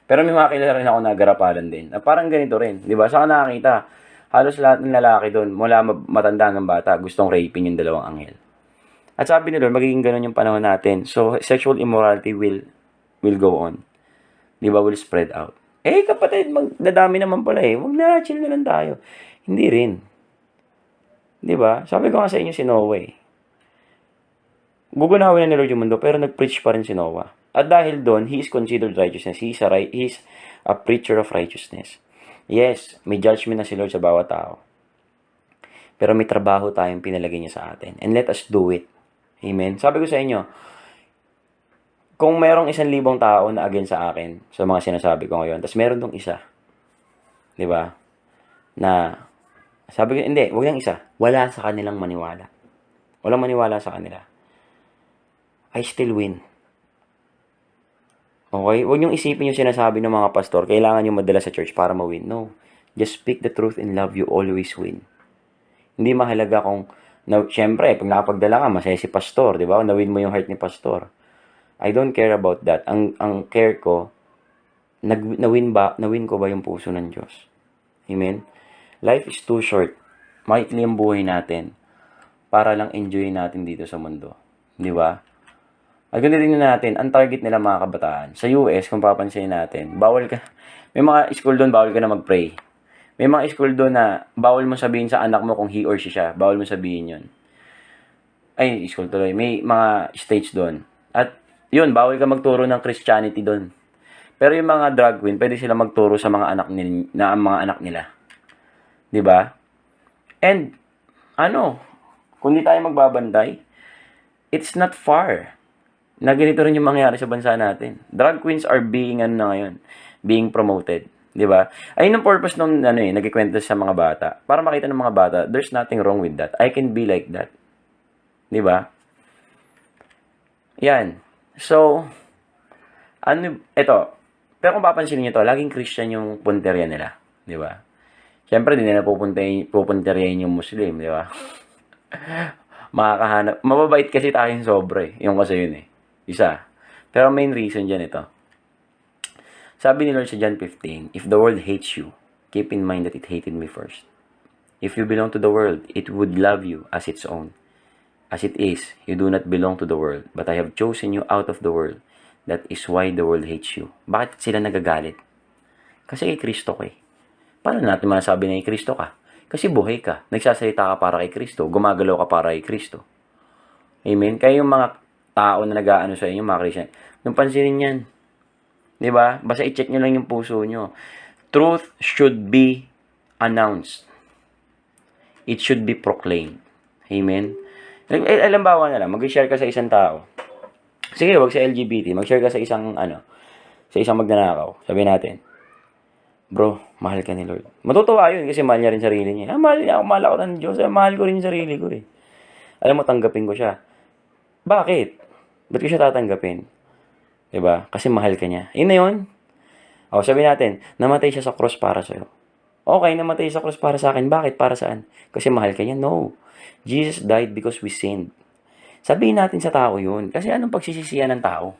Pero may mga kilala rin ako na garapalan din. Parang ganito rin, di ba? Saka nakakita, halos lahat ng lalaki doon, mula matanda hanggang bata, gustong raping yung dalawang anghel. At sabi ni Lord, magiging ganun yung panahon natin. So, sexual immorality will go on. Di ba? Will spread out. Kapatid, magdadami naman pala Huwag na, chill na lang tayo. Hindi rin. Di ba? Sabi ko nga sa inyo si Noah Gugunawin na ni Lord yung mundo, pero nag-preach pa rin si Noah. At dahil doon, he is considered righteousness. He is a preacher of righteousness. Yes, may judgment na si Lord sa bawat tao. Pero may trabaho tayong pinalagay niya sa atin. And let us do it. Amen? Sabi ko sa inyo, kung merong 1,000 tao na against sa akin, sa mga sinasabi ko ngayon, tapos meron dong isa, di ba, na, sabi ko, hindi, wag lang isa, wala sa kanilang maniwala. Walang maniwala sa kanila. I still win. Okay? Huwag niyong isipin yung sinasabi ng mga pastor, kailangan nyo madala sa church para ma-win. No. Just speak the truth in love, you always win. Hindi mahalaga kung, syempre, pag nakapagdala ka, masaya si pastor, di ba? Na-win mo yung heart ni pastor. I don't care about that. Ang care ko, na-win ko ba yung puso ng Diyos? Amen? Life is too short. Maikli ang buhay natin para lang enjoy natin dito sa mundo. Di ba? At ganda din natin, ang target nila mga kabataan. Sa US, kung papansin natin, may mga school doon, bawal ka na mag-pray. May mga school doon na bawal mo sabihin sa anak mo kung he or she siya. Bawal mo sabihin yun. School tuloy. May mga states doon. At yun, bawal ka magturo ng Christianity doon. Pero yung mga drag queen, pwede sila magturo sa mga anak nila. 'Di ba? And kung di tayo magbabantay, it's not far na ganito rin yung mangyayari sa bansa natin. Drag queens are being being promoted, 'di ba? Ayun ang purpose nung nagkikwento sa mga bata, para makita ng mga bata, there's nothing wrong with that. I can be like that. 'Di ba? Yan. So, ito. Pero kung papansinin niyo to, laging Christian yung punterya nila, 'di ba? Siyempre, di nila pupunteryahin yung Muslim, di ba? Makakahanap. Mababait kasi tayong sobre. Yung kasi yun Isa. Pero main reason dyan ito. Sabi ni Lord sa John 15, if the world hates you, keep in mind that it hated me first. If you belong to the world, it would love you as its own. As it is, you do not belong to the world, but I have chosen you out of the world. That is why the world hates you. Bakit sila nagagalit? Kasi kay Kristo ko paano natin masasabi na Kristo ka? Kasi buhay ka. Nagsasalita ka para kay Kristo. Gumagalaw ka para kay Kristo. Amen? Kaya yung mga tao na nag-aano sa inyo, mga Christian, nung pansinin yan. Diba? Basta i-check nyo lang yung puso nyo. Truth should be announced. It should be proclaimed. Amen? Alam ba na lang, mag-share ka sa isang tao. Sige, wag sa LGBT. Mag-share ka sa isang, sa isang magnanakaw. Sabihin natin, bro, mahal ka ni Lord. Matutuwa yun kasi mahal niya rin sarili niya. Mahal niya ako, mahal ako ng Diyos. Mahal ko rin yung sarili ko eh. Alam mo, tanggapin ko siya. Bakit? Ba't ko siya tatanggapin? Diba? Kasi mahal ka niya. Yun na yun. O, sabihin natin, namatay siya sa cross para sa'yo. Okay, namatay sa cross para sa akin. Bakit? Para saan? Kasi mahal ka niya? No. Jesus died because we sinned. Sabihin natin sa tao yun. Kasi anong pagsisisiyan ng tao?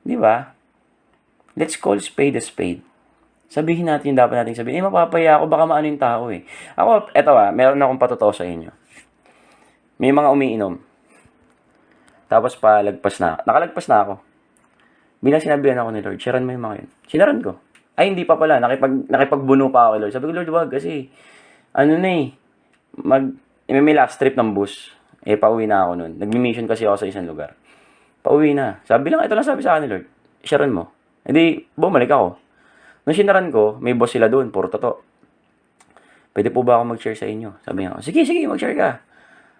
Diba? Let's call spade a spade. Sabihin natin yung dapat natin sabihin. Mapapaya ako, baka maano yung tao eh. Ako, eto meron akong patotoo sa inyo. May mga umiinom. Tapos nakalagpas na ako. Bilang sinabihan ako ni Lord, sharean mo yung mga yun. Sinaran ko. Ay, hindi pa pala. Nakipagbuno pa ako kay Lord. Sabi ko, Lord, wag kasi, may last trip ng bus. Pauwi na ako nun. Nagmi-mission kasi ako sa isang lugar. Pauwi na. Ito lang sabi sa akin ni Lord, sharean mo. Hindi, bumalik ako. Nung sinaran ko, may boss sila doon, puro totoo. Pwede po ba ako mag-share sa inyo? Sabi niya, sige, mag-share ka.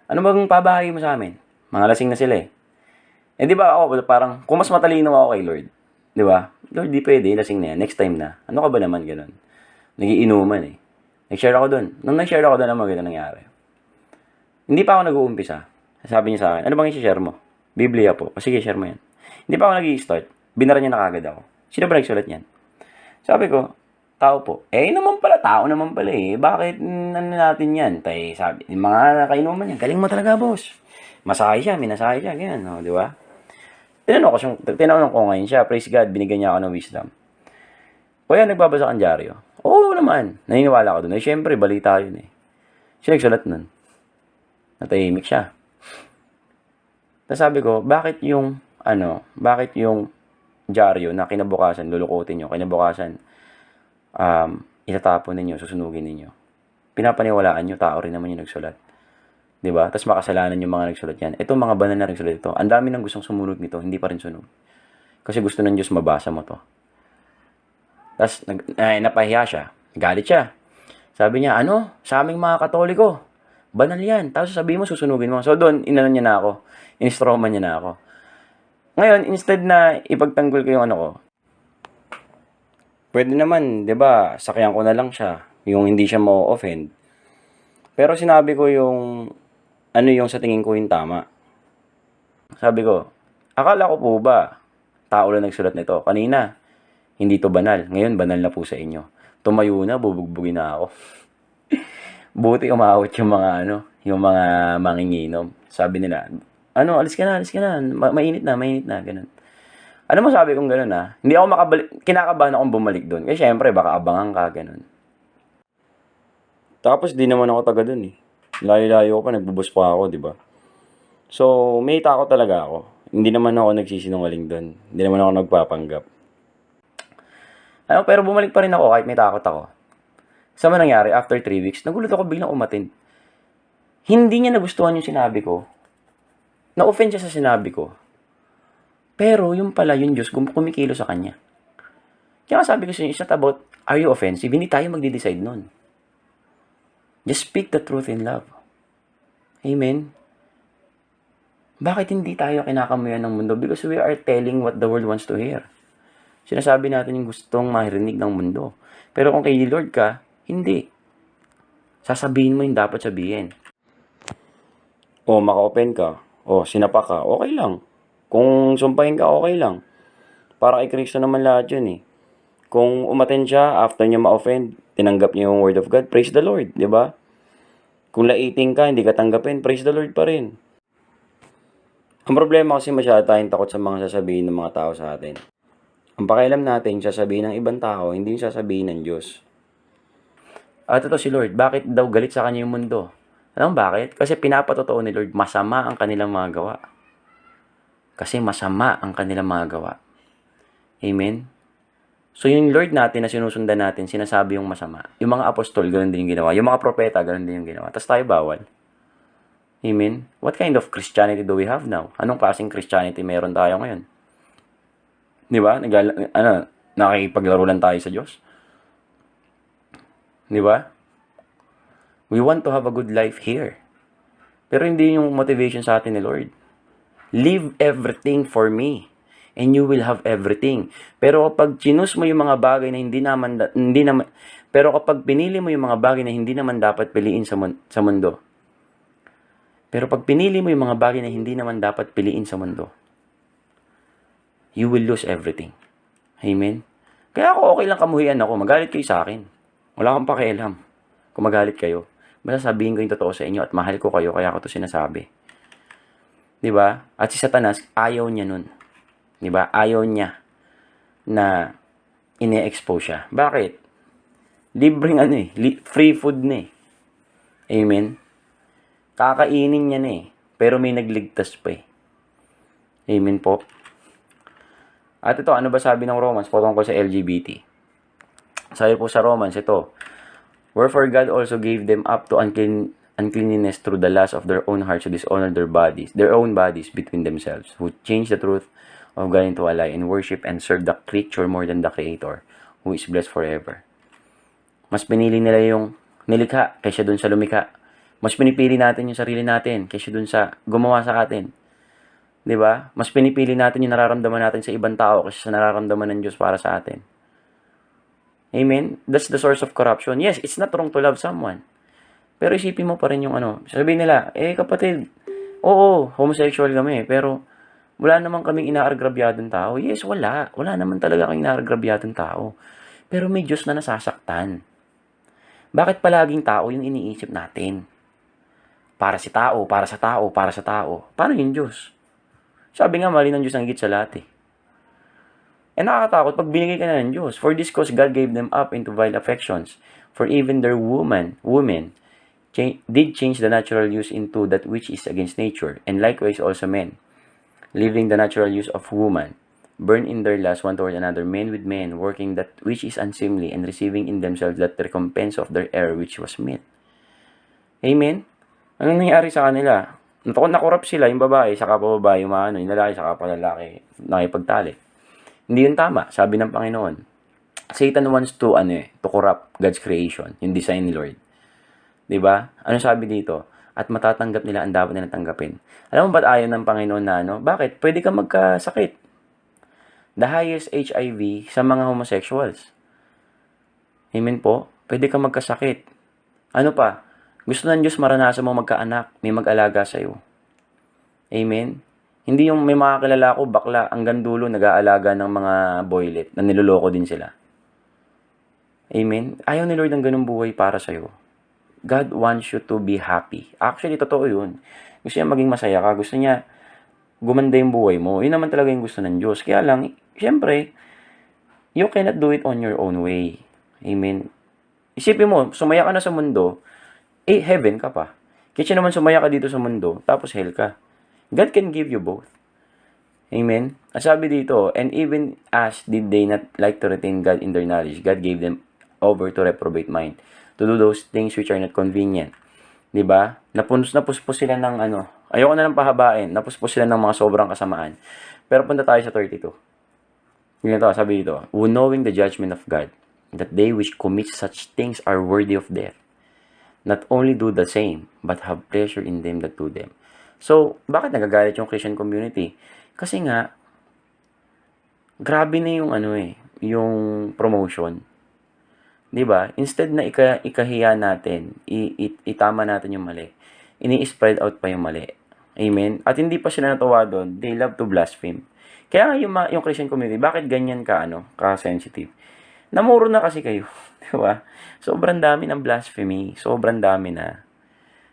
Ano bang pabahagi mo sa amin? Mga lasing na sila eh. Di ba ako, parang, kung mas matalino ako kay Lord, di ba? Lord, di pwede, lasing na yan, next time na. Ano ka ba naman, ganun? Nagiinuman eh. Nag-share ako doon. Nung nag-share ako doon, ano maganda nangyari? Hindi pa ako nag-uumpisa. Sabi niya sa akin, ano bang i-share mo? Biblia po. O sige, share mo yan. Hindi pa ako nag-i-start. Binara niya na kagad ako. Sino ba nagsulat niyan? Sabi ko, tao po. Tao naman pala eh. Bakit natin yan? Sabi, yung mga kainuman yan, galing mo talaga, boss. Masahe siya, minasahe siya, ganyan, no, di ba? Tinanong ko ngayon siya, praise God, binigyan niya ako ng wisdom. Kuya, nagbabasa kang dyaryo? Oo naman, naniniwala ko doon. Siyempre, balita yun eh. Siya nagsulat nun. Natahimik siya. Tapos sabi ko, bakit yung dyaryo na kinabukasan, lulukutin nyo, kinabukasan, itatapon ninyo, susunugin ninyo. Pinapaniwalaan nyo, tao rin naman yung nagsulat. Diba? Tapos makasalanan yung mga nagsulat yan. Itong mga banal na nagsulat ito, ang dami nang gustong sumunog nito, hindi pa rin sunog. Kasi gusto ng Diyos mabasa mo to. Tapos, napahiya siya. Galit siya. Sabi niya, sa aming mga Katoliko, banal yan. Tapos sabihin mo, susunugin mo. So doon, inanon niya na ako. Inistroman niya na ako. Ngayon, instead na ipagtanggol ko yung ko, pwede naman, di ba, sakyan ko na lang siya. Yung hindi siya ma-offend. Pero sinabi ko yung yung sa tingin ko yung tama. Sabi ko, akala ko po ba, tao lang nagsulat nito. Kanina, hindi to banal. Ngayon, banal na po sa inyo. Tumayo na, bubugbugin na ako. Buti umawat yung mga manginginom. Sabi nila, alis ka na. Mainit na, ganun. Ano mo sabi kong ganun Hindi ako kinakabahan akong bumalik doon. Kasi syempre, baka abangan ka, ganun. Tapos di naman ako taga doon eh. Layo-layo ko pa, nagbubus pa ako, di ba? So, may takot talaga ako. Hindi naman ako nagsisinungaling doon. Hindi naman ako nagpapanggap. Pero bumalik pa rin ako kahit may takot ako. Sa nangyari, after 3 weeks, nagulat ako biglang umattend. Hindi niya nagustuhan yung sinabi ko. Na-offend siya sa sinabi ko. Pero yung pala, yung Diyos, kumikilo sa kanya. Kaya sabi ko sa inyo, it's not about, are you offensive? Hindi tayo magde-decide nun. Just speak the truth in love. Amen? Bakit hindi tayo kinakamuyan ng mundo? Because we are telling what the world wants to hear. Sinasabi natin yung gustong marinig ng mundo. Pero kung kay Lord ka, hindi. Sasabihin mo yung dapat sabihin. O maka-open ka. O sinapa ka. Okay lang. Kung sumpahin ka, okay lang. Para kay Kristo naman lahat yun eh. Kung umattend siya, after niya ma-offend, tinanggap niya yung word of God, praise the Lord, di ba? Kung laiting ka, hindi ka tanggapin, praise the Lord pa rin. Ang problema kasi masyado tayong takot sa mga sasabihin ng mga tao sa atin. Ang pakialam natin, sasabihin ng ibang tao, hindi yung sasabihin ng Diyos. At ito si Lord, bakit daw galit sa kanya yung mundo? Alam bakit? Kasi pinapatotoo ni Lord, masama ang kanilang mga gawa. Kasi masama ang kanilang mga gawa. Amen? So, yung Lord natin na sinusundan natin, sinasabi yung masama. Yung mga apostol, ganun din yung ginawa. Yung mga propeta, ganun din yung ginawa. Tapos tayo bawal. Amen? What kind of Christianity do we have now? Anong klaseng Christianity meron tayo ngayon? Di ba? Nakikipaglaro lang tayo sa Diyos. Di ba? We want to have a good life here. Pero hindi yung motivation sa atin ni Lord. Leave everything for me and you will have everything. Pero kapag chinus mo yung mga bagay na pero kapag pinili mo yung mga bagay na hindi naman dapat piliin sa mundo. Pero pag pinili mo yung mga bagay na hindi naman dapat piliin sa mundo, you will lose everything. Amen? Kaya ako okay lang kamuhian ako. Magalit kayo sa akin. Wala akong pakialam kung magalit kayo. Basta sabihin ko yung totoo sa inyo at mahal ko kayo, kaya ako to sinasabi. Diba? At si Satanas, ayaw niya nun. Diba? Ayaw niya na ine-expose siya. Bakit? Libreng free food na eh. Amen? Kakainin niya na eh. Pero may nagligtas pa eh. Amen po. At ito, ano ba sabi ng Romans patungkol sa LGBT? Sabi po sa Romans, ito, wherefore God also gave them up to uncleanness through the lust of their own hearts to dishonor their own bodies between themselves, who change the truth of God into a lie and worship and serve the creature more than the Creator, who is blessed forever. Mas pinili nila yung nilikha kaysa dun sa lumikha. Mas pinipili natin yung sarili natin kaysa dun sa gumawa sa atin. Diba? Mas pinipili natin yung nararamdaman natin sa ibang tao kaysa sa nararamdaman ng Diyos para sa atin. Amen? That's the source of corruption. Yes, it's not wrong to love someone. Pero isipin mo pa rin yung sabihin nila, kapatid, oo, homosexual kami, pero wala naman kaming inaargrabyadong tao. Yes, wala. Wala naman talaga kaming inaargrabyadong tao. Pero may Diyos na nasasaktan. Bakit palaging tao yung iniisip natin? Para si tao, para sa tao, para sa tao. Paano yung Diyos? Sabi nga, mali ng Diyos ang higit sa lahat eh. Nakakatakot pag binigay ka na ng Diyos. For this cause, God gave them up into vile affections. For even their women did change the natural use into that which is against nature. And likewise also men, leaving the natural use of woman, burn in their lust one toward another, men with men, working that which is unseemly, and receiving in themselves that recompense of their error which was meet. Amen? Anong nangyari sa kanila? Nakorap sila, yung babae, saka pa babae, yung yung lalaki, saka pa lalaki, nakipagtali. Hindi yun tama, sabi ng Panginoon. Satan wants to corrupt God's creation, yung design ni Lord. 'Di ba? Ano sabi dito? At matatanggap nila ang dapat nilang tanggapin. Alam mo ba't ayaw ng Panginoon na Bakit? Pwede ka magkasakit. The highest HIV sa mga homosexuals. Amen po? Pwede ka magkasakit. Ano pa? Gusto ng Diyos maranasan mo magkaanak, may mag-alaga sa'yo. Amen? Hindi yung may mga kilala ko, bakla, hanggang dulo, nag-aalaga ng mga boylet na niloloko din sila. Amen? Ayaw ni Lord ng ganung buhay para sa'yo. God wants you to be happy. Actually, totoo yun. Gusto niya maging masaya ka. Gusto niya gumanda yung buhay mo. Yun naman talaga yung gusto ng Diyos. Kaya lang, syempre, you cannot do it on your own way. Amen? Isipin mo, sumaya ka na sa mundo, heaven ka pa. Kasi naman sumaya ka dito sa mundo, tapos hell ka. God can give you both. Amen? Ang sabi dito, and even as did they not like to retain God in their knowledge, God gave them over to reprobate mind, to do those things which are not convenient. Diba? Napuspos sila ng ayoko na lang pahabain, napuspos sila ng mga sobrang kasamaan. Pero punta tayo sa 32. Ganito, sabi dito, who knowing the judgment of God, that they which commit such things are worthy of death, not only do the same, but have pleasure in them that do them. So, bakit nagagalit yung Christian community? Kasi nga, grabe na yung yung promotion. 'Di ba? Instead na ikahiya natin, itama natin yung mali, ini-spread out pa yung mali. Amen? At hindi pa sila natuwa doon, they love to blaspheme. Kaya yung Christian community, bakit ganyan ka ka-sensitive? Namuro na kasi kayo, 'di ba? Sobrang dami ng blasphemy, sobrang dami na.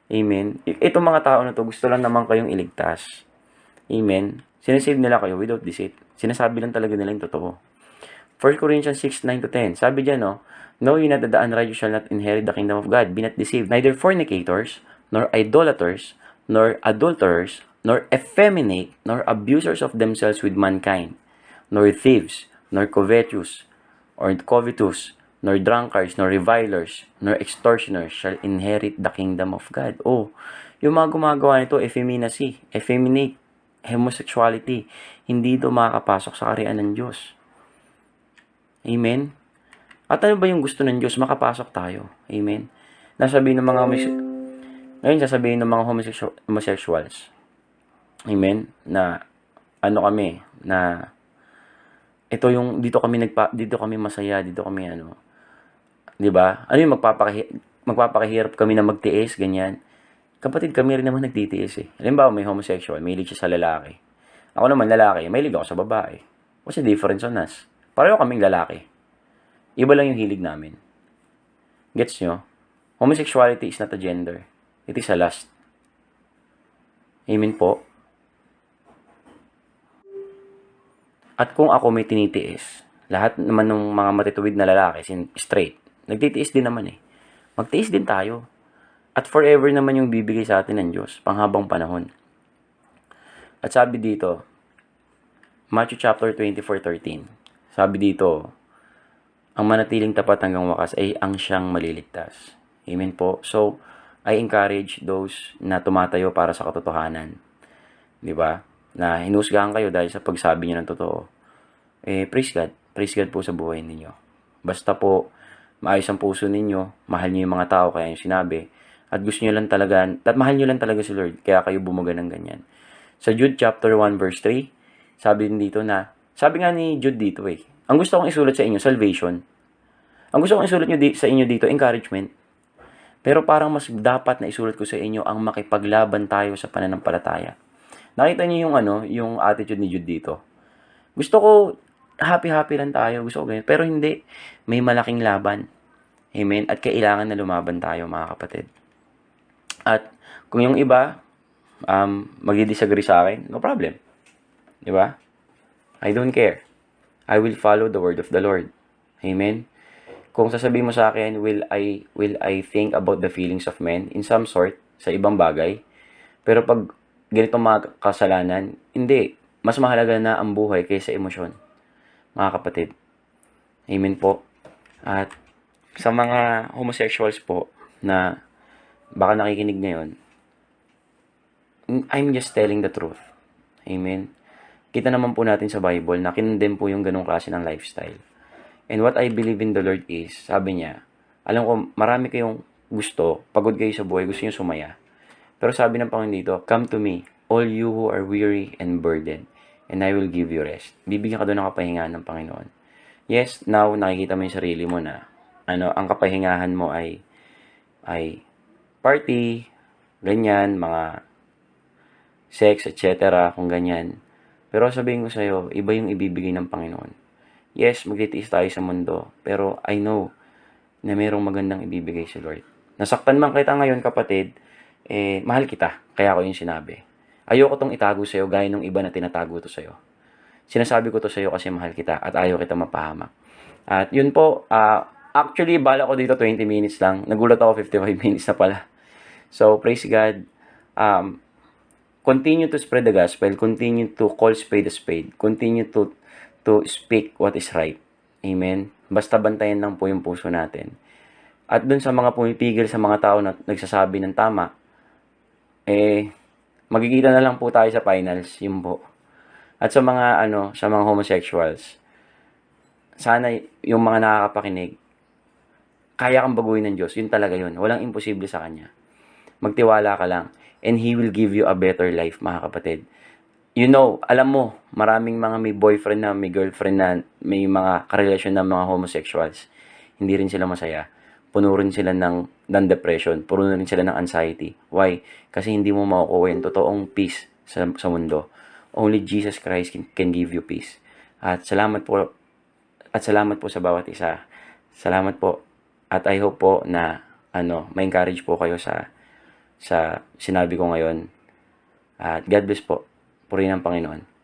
Amen? Itong mga tao na to, gusto lang naman kayong iligtas. Amen? Sinesave nila kayo without deceit. Sinasabi lang talaga nila yung totoo. 1 Corinthians 6:9-10. Sabi dyan, know ye not that the unrighteous shall not inherit the kingdom of God. Be not deceived. Neither fornicators, nor idolaters, nor adulterers, nor effeminate, nor abusers of themselves with mankind, nor thieves, nor covetous, or covetous, nor drunkards, nor revilers, nor extortioners shall inherit the kingdom of God. Oh, yung mga gumagawa nito, effeminacy, effeminate, homosexuality, hindi ito makakapasok sa kaharian ng Diyos. Amen? At ano ba yung gusto ng Diyos? Makapasok tayo. Amen? Ngayon sasabihin ng mga homosexuals, amen, na ano kami, na ito yung dito kami masaya, dito kami 'di ba? Ano yung magpapakahirap kami na magtiis, ganyan. Kapatid, kami rin naman nagtitiis eh. Halimbawa, may homosexual, mahilig siya sa lalaki. Ako naman lalaki, mahilig ako sa babae. What's the difference on us? Pareho kaming lalaki. Iba lang yung hilig namin. Gets nyo? Homosexuality is not a gender. It is a lust. Amen po. At kung ako may tinitiis, lahat naman ng mga matituwid na lalaki, straight, nagtitiis din naman eh. Magtiis din tayo. At forever naman yung bibigay sa atin ng Diyos, panghabang panahon. At sabi dito, Matthew chapter 24:13, sabi dito, ang manatiling tapat hanggang wakas ay ang siyang maliligtas. Amen po. So, I encourage those na tumatayo para sa katotohanan. 'Di ba? Na hinusgahan kayo dahil sa pagsabi niyo ng totoo. Praise God. Praise God po sa buhay ninyo. Basta po, maayos ang puso ninyo, mahal niyo yung mga tao, kaya yung sinabi, at gusto niyo lang talaga, at mahal niyo lang talaga si Lord, kaya kayo bumuga ng ganyan. Sa Jude chapter 1 verse 3, sabi nga ni Jude dito ang gusto kong isulat sa inyo, salvation. Ang gusto kong isulat sa inyo dito, encouragement. Pero parang mas dapat na isulat ko sa inyo ang makipaglaban tayo sa pananampalataya. Nakita niyo yung attitude ni Jude dito. Gusto ko happy-happy lang tayo, gusto ko ganyan. Pero hindi, may malaking laban. Amen? At kailangan na lumaban tayo, mga kapatid. At kung yung iba, magdi-disagree sa akin, no problem. Di ba? I don't care. I will follow the word of the Lord. Amen? Kung sasabihin mo sa akin, will I think about the feelings of men in some sort, sa ibang bagay? Pero pag ganitong mga kasalanan, hindi. Mas mahalaga na ang buhay kaysa emosyon. Mga kapatid. Amen po. At sa mga homosexuals po na baka nakikinig ngayon, I'm just telling the truth. Amen. Kita naman po natin sa Bible na kinondem po yung ganong klase ng lifestyle. And what I believe in the Lord is, sabi niya, alam ko marami kayong gusto, pagod kayo sa buhay, gusto niyo sumaya. Pero sabi ng Panginoon dito, come to me, all you who are weary and burdened, and I will give you rest. Bibigyan ka doon ng kapahingahan ng Panginoon. Yes, now nakikita mo yung sarili mo na ang kapahingahan mo ay party, ganyan, mga sex, etc. kung ganyan. Pero sabihin ko sa'yo, iba yung ibibigay ng Panginoon. Yes, magtitiis tayo sa mundo, pero I know na mayroong magandang ibibigay si Lord. Nasaktan man kita ngayon, kapatid, mahal kita. Kaya ako yung sinabi. Ayoko tong itago sa'yo gaya ng iba na tinatago to sa'yo. Sinasabi ko to sa'yo kasi mahal kita at ayaw kita mapahamak. At yun po, actually, bala ko dito 20 minutes lang. Nagulat ako 55 minutes na pala. So, praise God. Continue to spread the gospel. Continue to call spade a spade. Continue to speak what is right. Amen. Basta bantayan lang po yung puso natin. At dun sa mga pumipigil sa mga tao na nagsasabi ng tama, magkikita na lang po tayo sa finals, yun po. At sa mga sa mga homosexuals, sana yung mga nakakapakinig, kaya kang baguhin ng Diyos, yun talaga yun. Walang imposible sa Kanya. Magtiwala ka lang, and He will give you a better life, mga kapatid. You know, alam mo, maraming mga may boyfriend na, may girlfriend na, may mga karelasyon na mga homosexuals. Hindi rin sila masaya. Puno rin sila ng depression. Puno rin sila ng anxiety. Why? Kasi hindi mo makukuha yung totoong peace sa mundo. Only Jesus Christ can give you peace. At salamat po sa bawat isa. Salamat po. At I hope po na ma-encourage po kayo sa sinabi ko ngayon. At God bless po. Purihin ang Panginoon.